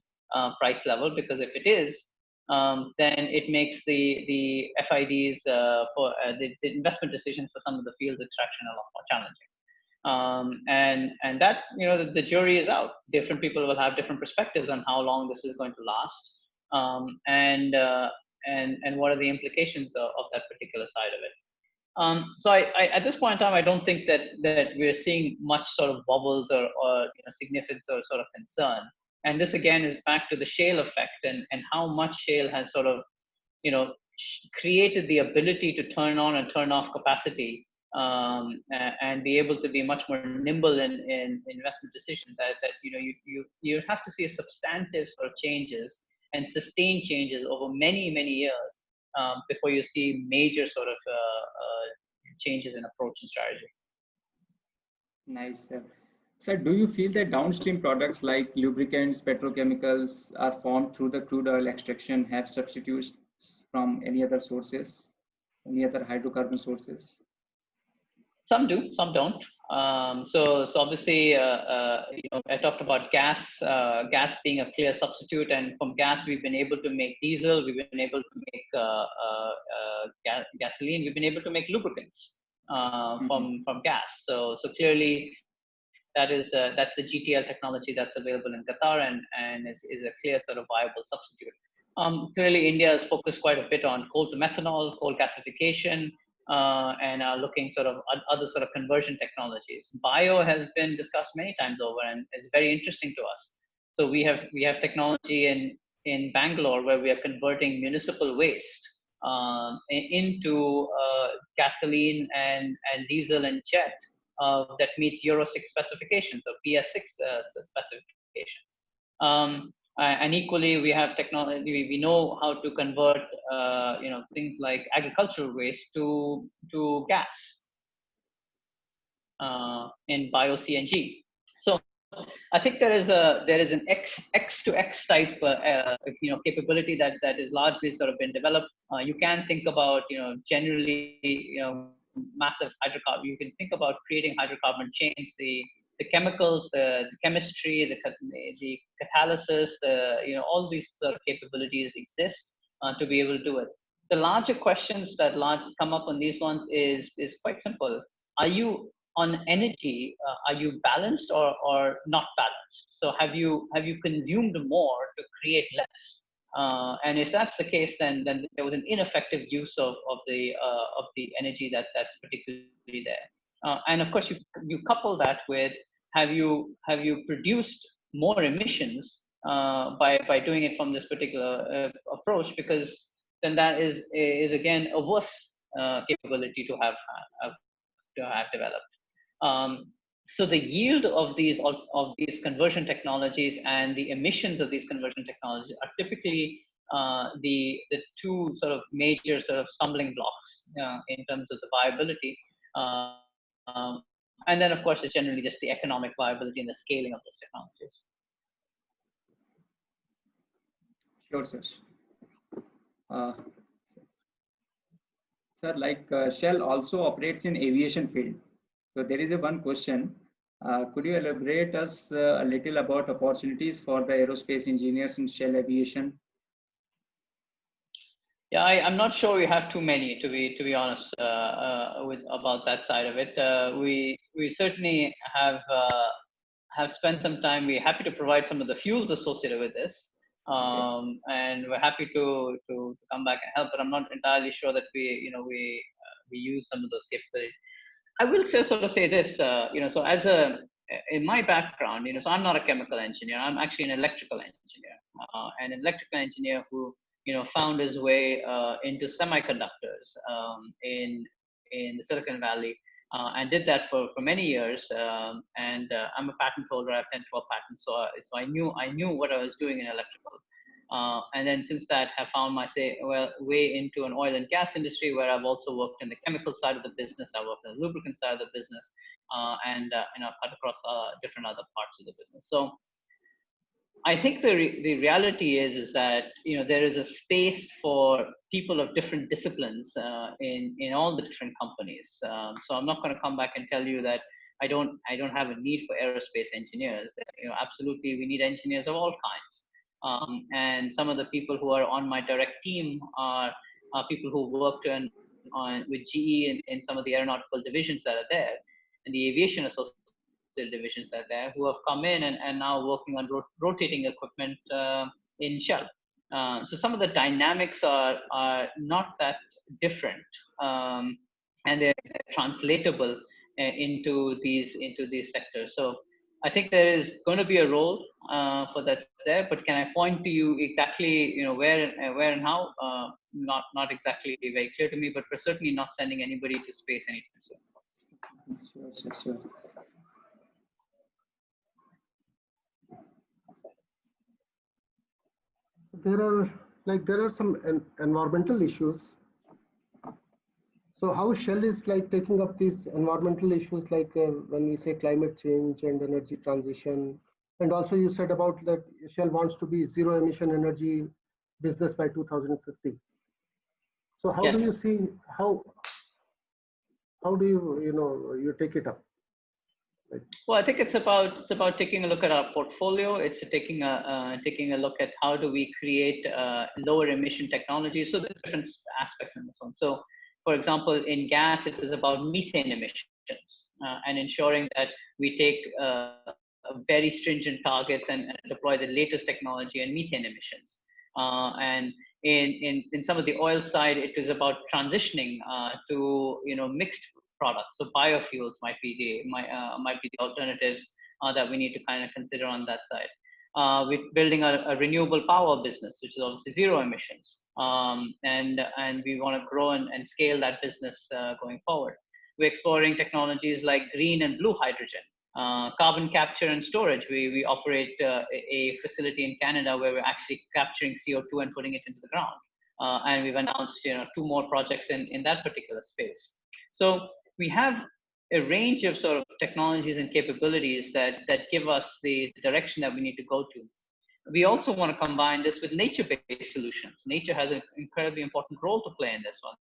price level? Because if it is, then it makes the FIDs for the investment decisions for some of the fields extraction a lot more challenging. And that the jury is out. Different people will have different perspectives on how long this is going to last, and what are the implications of that particular side of it. So I at this point in time, I don't think that we're seeing much sort of bubbles or significant sort of concern. And this again is back to the shale effect and how much shale has sort of created the ability to turn on and turn off capacity. And be able to be much more nimble in investment decisions. That you have to see a substantive sort of changes and sustained changes over many years before you see major sort of changes in approach and strategy. Nice, sir. Sir, do you feel that downstream products like lubricants, petrochemicals are formed through the crude oil extraction have substitutes from any other sources, any other hydrocarbon sources? Some do, some don't. So obviously, I talked about gas being a clear substitute, and from gas we've been able to make diesel, we've been able to make gasoline, we've been able to make lubricants from gas. So clearly, that's the GTL technology that's available in Qatar, and is a clear sort of viable substitute. Clearly, India is focused quite a bit on coal to methanol, coal gasification. And are looking sort of other sort of conversion technologies. Bio has been discussed many times over, and it's very interesting to us. So we have technology in Bangalore where we are converting municipal waste into gasoline and diesel and jet that meets Euro 6 specifications or PS6 specifications. And equally, we have technology. We know how to convert, things like agricultural waste to gas in bio CNG. So I think there is an X to X type capability that is largely sort of been developed. You can think about generally massive hydrocarbon. You can think about creating hydrocarbon chains. The chemicals, the chemistry, the catalysis, all these sort of capabilities exist to be able to do it. The larger questions that come up on these ones is quite simple. Are you on energy? Are you balanced or not balanced? So have you consumed more to create less? And if that's the case, then there was an ineffective use of the energy that's particularly there. And of course, you couple that with have you produced more emissions by doing it from this particular approach? Because then that is again a worse capability to have developed. So the yield of these conversion technologies and the emissions of these conversion technologies are typically the two sort of major sort of stumbling blocks in terms of the viability. And then, of course, it's generally just the economic viability and the scaling of those technologies. Sure, sir. Sir, like Shell also operates in aviation field. So there is one question. Could you elaborate us a little about opportunities for the aerospace engineers in Shell Aviation? Yeah, I'm not sure we have too many, to be honest, with about that side of it. We certainly have spent some time. We're happy to provide some of the fuels associated with this, Okay. and we're happy to come back and help. But I'm not entirely sure that we use some of those capabilities. I will sort of say this, so as in my background, so I'm not a chemical engineer. I'm actually an electrical engineer, an electrical engineer who, found his way into semiconductors in the Silicon Valley, and did that for many years. And I'm a patent holder. I have 10, 12 patents, so I knew what I was doing in electrical. And then since that, have found my way into an oil and gas industry, where I've also worked in the chemical side of the business. I worked in the lubricant side of the business, and cut across different other parts of the business. So I think the reality is that there is a space for people of different disciplines in all the different companies. So I'm not going to come back and tell you that I don't have a need for aerospace engineers. Absolutely, we need engineers of all kinds. And some of the people who are on my direct team are people who worked with GE in some of the aeronautical divisions that are there, and the aviation association divisions that are there, who have come in and now working on rotating equipment in Shell. So some of the dynamics are not that different, and they're translatable into these sectors. So I think there is going to be a role for that's there, but can I point to you exactly where and how? Not exactly very clear to me, but we're certainly not sending anybody to space anytime soon. Sure. There are some environmental issues. So how Shell is taking up these environmental issues, when we say climate change and energy transition, and also you said about that Shell wants to be zero emission energy business by 2050. So how do you see how do you take it up? Well, I think it's about taking a look at our portfolio. It's taking a look at how do we create lower emission technologies. So there's different aspects in this one. So, for example, in gas, it is about methane emissions and ensuring that we take very stringent targets and deploy the latest technology in methane emissions. And in some of the oil side, it is about transitioning to mixed products. So biofuels might be the alternatives that we need to kind of consider on that side. We're building a renewable power business, which is obviously zero emissions, and we want to grow and scale that business going forward. We're exploring technologies like green and blue hydrogen, carbon capture and storage. We operate a facility in Canada where we're actually capturing CO2 and putting it into the ground, and we've announced 2 more projects in that particular space. So we have a range of sort of technologies and capabilities that give us the direction that we need to go to. We also want to combine this with nature-based solutions. Nature has an incredibly important role to play in this one.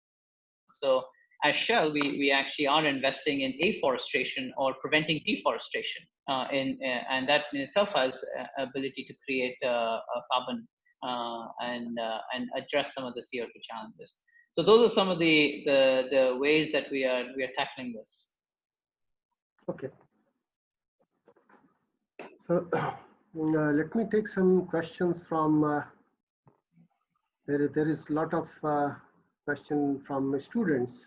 So as Shell, we actually are investing in afforestation or preventing deforestation, and that in itself has ability to create carbon and address some of the CO2 challenges. So those are some of the ways that we are tackling this. Okay. So let me take some questions from. There is a lot of question from students.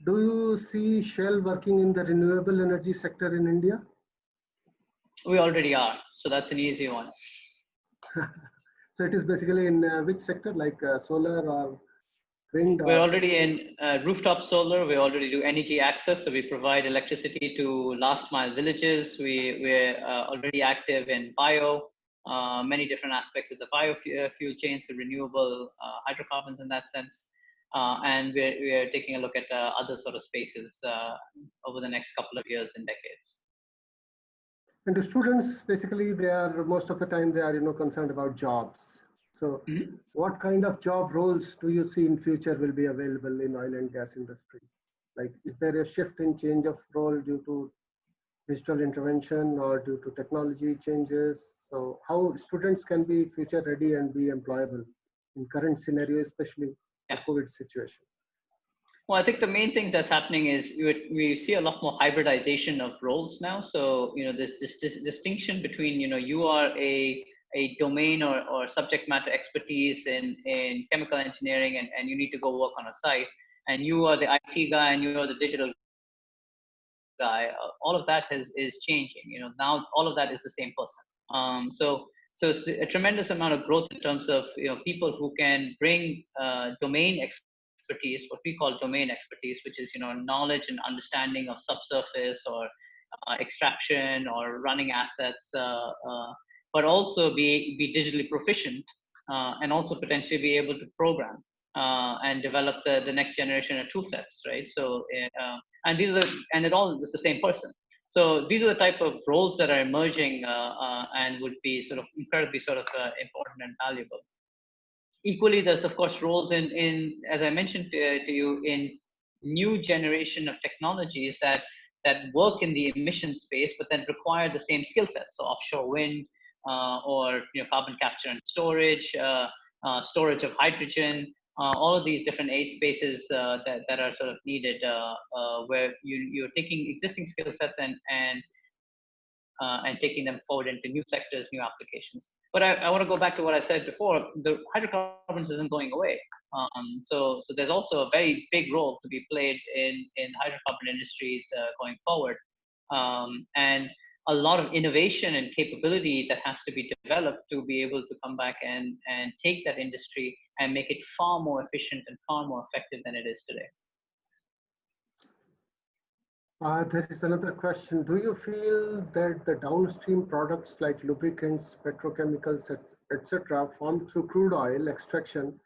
Do you see Shell working in the renewable energy sector in India? We already are, so that's an easy one. So it is basically in which sector, like solar or wind? We're already in rooftop solar. We already do energy access, so we provide electricity to last mile villages. We're already active in many different aspects of the biofuel chain, so renewable hydrocarbons in that sense. And we're taking a look at other sort of spaces over the next couple of years and decades. And the students, basically, they are most of the time they are concerned about jobs. So what kind of job roles do you see in future will be available in oil and gas industry? Like, is there a shift in change of role due to digital intervention or due to technology changes? So how students can be future ready and be employable? in current scenario, especially the COVID situation? Well, I think the main thing that's happening is we see a lot more hybridization of roles now. So, this distinction between, you are a domain or subject matter expertise in chemical engineering and you need to go work on a site, and you are the IT guy and you are the digital guy. All of that is changing. Now all of that is the same person. So it's a tremendous amount of growth in terms of people who can bring domain expertise, what we call domain expertise, which is knowledge and understanding of subsurface or extraction or running assets, but also be digitally proficient and also potentially be able to program and develop the next generation of tool sets, right? So and it all is the same person. So these are the type of roles that are emerging and would be sort of incredibly important and valuable. Equally, there's of course roles in as I mentioned to you, in new generation of technologies that work in the emission space, but then require the same skill sets. So offshore wind or carbon capture and storage, storage of hydrogen. All of these different spaces that are sort of needed, where you're taking existing skill sets and taking them forward into new sectors, new applications. But I want to go back to what I said before. The hydrocarbons isn't going away. So there's also a very big role to be played in hydrocarbon industries going forward. And a lot of innovation and capability that has to be developed to be able to come back and take that industry and make it far more efficient and far more effective than it is today. There is another question. Do you feel that the downstream products like lubricants, petrochemicals, etc., formed through crude oil extraction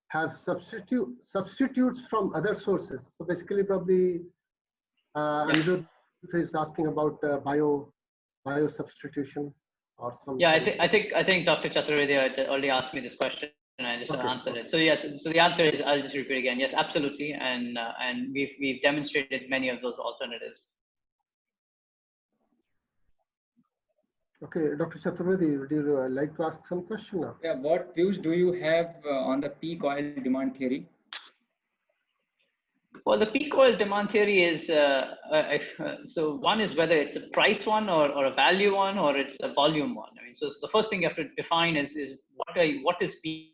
have substitutes from other sources? So basically, probably Anirudh is asking about bio substitution or something. Yeah, I think Dr. Chaturvedi already asked me this question and I just answered it. So yes, so the answer is, I'll just repeat again. Yes, absolutely, and we've demonstrated many of those alternatives. Okay, Dr. Chaturvedi, would you like to ask some question now? Yeah, what views do you have on the peak oil demand theory? Well, the peak oil demand theory is, so one is whether it's a price one or a value one or it's a volume one. I mean, so the first thing you have to define is what is peaking?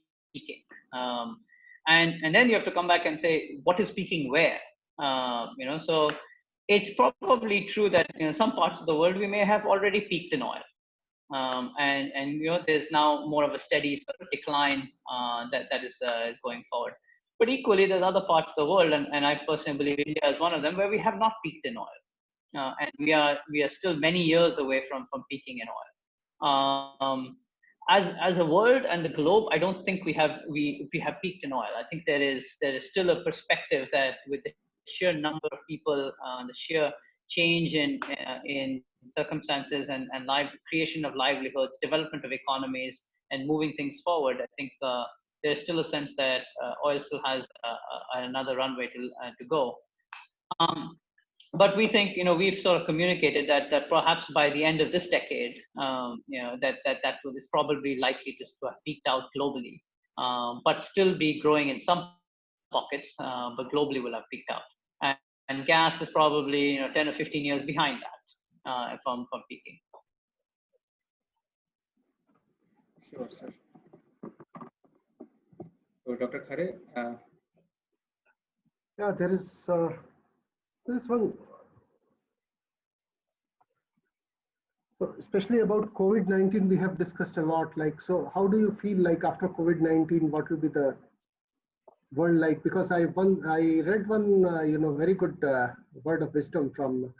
And then you have to come back and say, what is peaking where? So it's probably true that in some parts of the world, we may have already peaked in oil. And there's now more of a steady sort of decline that is going forward. But equally, there's other parts of the world, and I personally believe India is one of them, where we have not peaked in oil, and we are still many years away from peaking in oil. As a world and the globe, I don't think we have peaked in oil. I think there is still a perspective that with the sheer number of people, the sheer change in circumstances and creation of livelihoods, development of economies, and moving things forward, I think there's still a sense that oil still has another runway to go. But we think, we've sort of communicated that perhaps by the end of this decade, that is probably likely to have peaked out globally, but still be growing in some pockets, but globally will have peaked out. And gas is probably 10 or 15 years behind that from peaking. Sure, sir. So, Dr. Khare? Yeah, there is one, especially about COVID-19, we have discussed a lot. Like, so how do you feel like after COVID-19, what will be the world like? Because I read one, very good word of wisdom from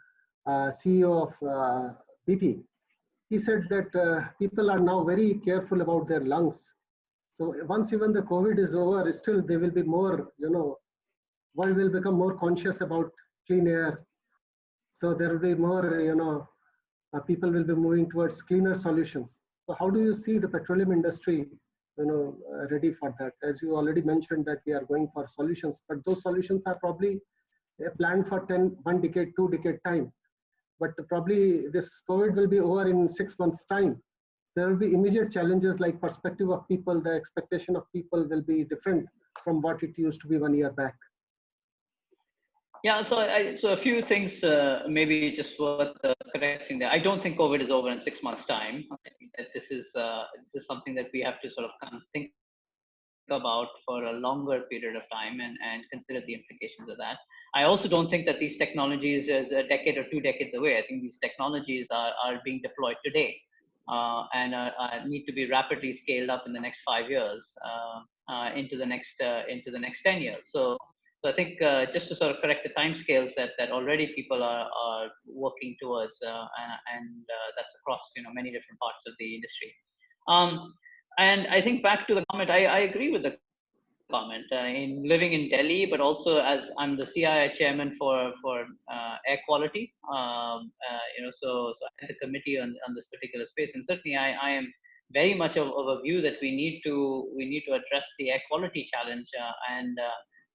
CEO of BP. He said that people are now very careful about their lungs. So once even the COVID is over, still they will be more, world will become more conscious about clean air. So there will be more, people will be moving towards cleaner solutions. So how do you see the petroleum industry, ready for that? As you already mentioned that we are going for solutions, but those solutions are probably planned for 1 decade, 2 decade time. But probably this COVID will be over in 6 months time. there will be immediate challenges like perspective of people, the expectation of people will be different from what it used to be 1 year back. Yeah, so a few things maybe just worth correcting there. I don't think COVID is over in 6 months' time. I think that this is something that we have to sort of kind of think about for a longer period of time and consider the implications of that. I also don't think that these technologies is a decade or 2 decades away. I think these technologies are being deployed today and need to be rapidly scaled up in the next 5 years into the next 10 years. So I think just to sort of correct the timescales that already people are working towards, and that's across many different parts of the industry. And I think back to the comment, I agree with the comment in living in Delhi, but also as I'm the CII chairman for air quality. So I had the committee on this particular space, and certainly I am very much of a view that we need to address the air quality challenge, and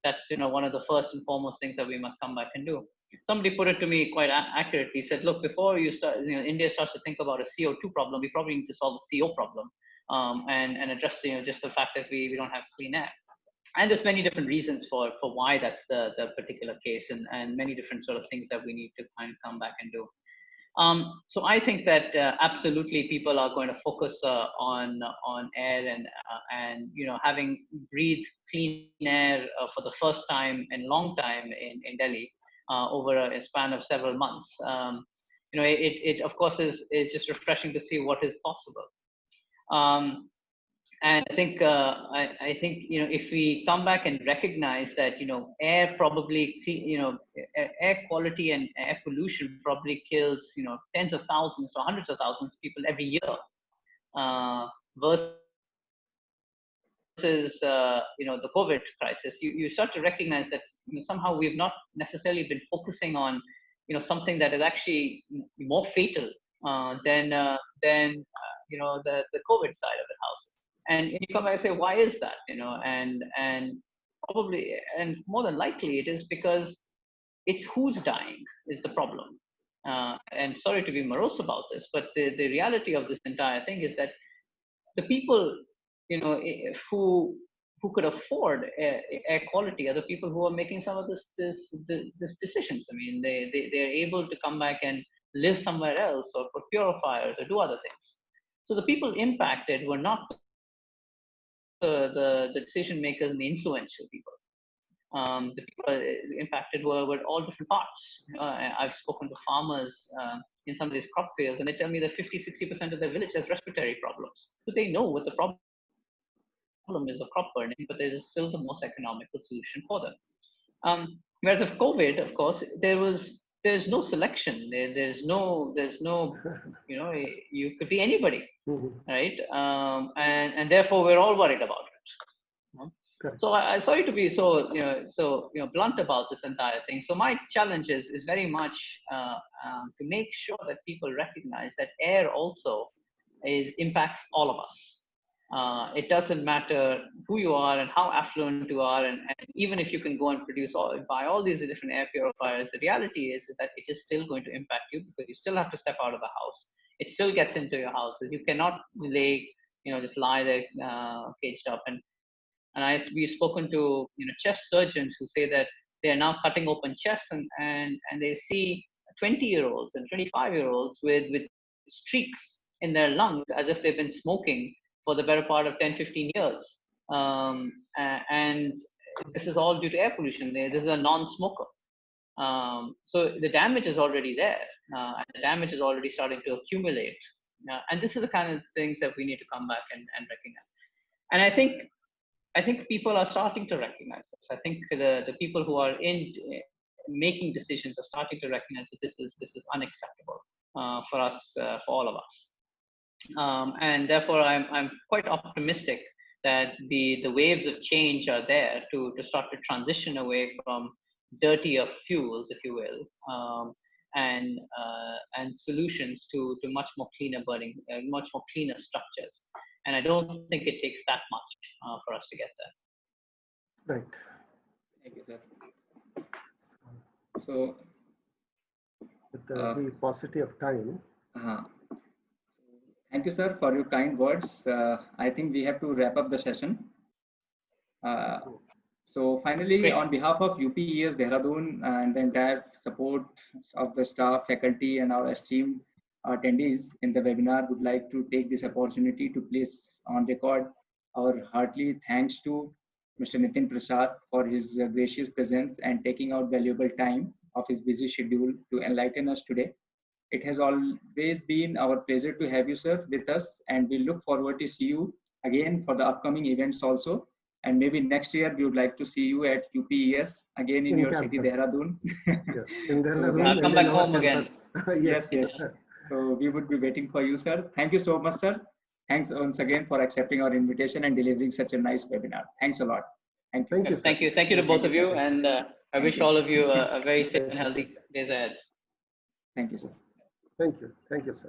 that's one of the first and foremost things that we must come back and do. Somebody put it to me quite accurately. He said, look, before you start, India starts to think about a CO2 problem, we probably need to solve the CO problem, and address just the fact that we don't have clean air. And there's many different reasons for why that's the particular case, and many different sort of things that we need to kind of come back and do. So I think that absolutely people are going to focus on air and having breathed clean air for the first time in a long time in Delhi over a span of several months. It of course is just refreshing to see what is possible. And I think if we come back and recognize that air probably air quality and air pollution probably kills tens of thousands to hundreds of thousands of people every year, versus the COVID crisis, you start to recognize that somehow we've not necessarily been focusing on something that is actually more fatal than the COVID side of the house. And you come back and say, why is that? And probably, and more than likely, it is because it's who's dying is the problem. And sorry to be morose about this, but the reality of this entire thing is that the people, who could afford air quality are the people who are making some of this decisions. I mean, they're able to come back and live somewhere else or put purifiers or do other things. So the people impacted were not the decision makers and the influential people. The people impacted were all different parts. I've spoken to farmers in some of these crop fields, and they tell me that 50-60% of their village has respiratory problems. So they know what the problem is of crop burning, but it is still the most economical solution for them. Whereas of COVID, of course, there's no selection. There's no you could be anybody, right? And therefore we're all worried about it. So I'm sorry to be so blunt about this entire thing. So my challenge is very much to make sure that people recognize that air also impacts all of us. It doesn't matter who you are and how affluent you are, and even if you can go and buy all these different air purifiers, the reality is that it is still going to impact you because you still have to step out of the house. It still gets into your houses. You cannot just lie there caged up. And we've spoken to chest surgeons who say that they are now cutting open chests and they see 20-year-olds and 25-year-olds with streaks in their lungs as if they've been smoking for the better part of 10-15 years. And this is all due to air pollution. This is a non-smoker. So the damage is already there, and the damage is already starting to accumulate. And this is the kind of things that we need to come back and recognize. And I think people are starting to recognize this. I think the people who are in making decisions are starting to recognize that this is unacceptable for us, for all of us. And therefore, I'm quite optimistic that the waves of change are there to start to transition away from dirtier fuels, if you will, and solutions to much more cleaner burning, much more cleaner structures. And I don't think it takes that much for us to get there. Right. Thank you, sir. So, with the paucity of time. Thank you, sir, for your kind words. I think we have to wrap up the session. So finally, Great. on behalf of UPES Dehradun and the entire support of the staff, faculty, and our esteemed attendees in the webinar, would like to take this opportunity to place on record our heartily thanks to Mr. Nitin Prasad for his gracious presence and taking out valuable time of his busy schedule to enlighten us today. It has always been our pleasure to have you, sir, with us, and we look forward to see you again for the upcoming events also. And maybe next year we would like to see you at UPES again in your city, campus. Dehradun. Yes, in So Dehradun. come back home again. Yes, yes. So we would be waiting for you, sir. Thank you so much, sir. Thanks once again for accepting our invitation and delivering such a nice webinar. Thanks a lot. Thank you. Thank you, sir. Thank you. Thank you to both of you. And I wish all of you a very safe and healthy days ahead. Thank you, sir. Thank you. Thank you, sir.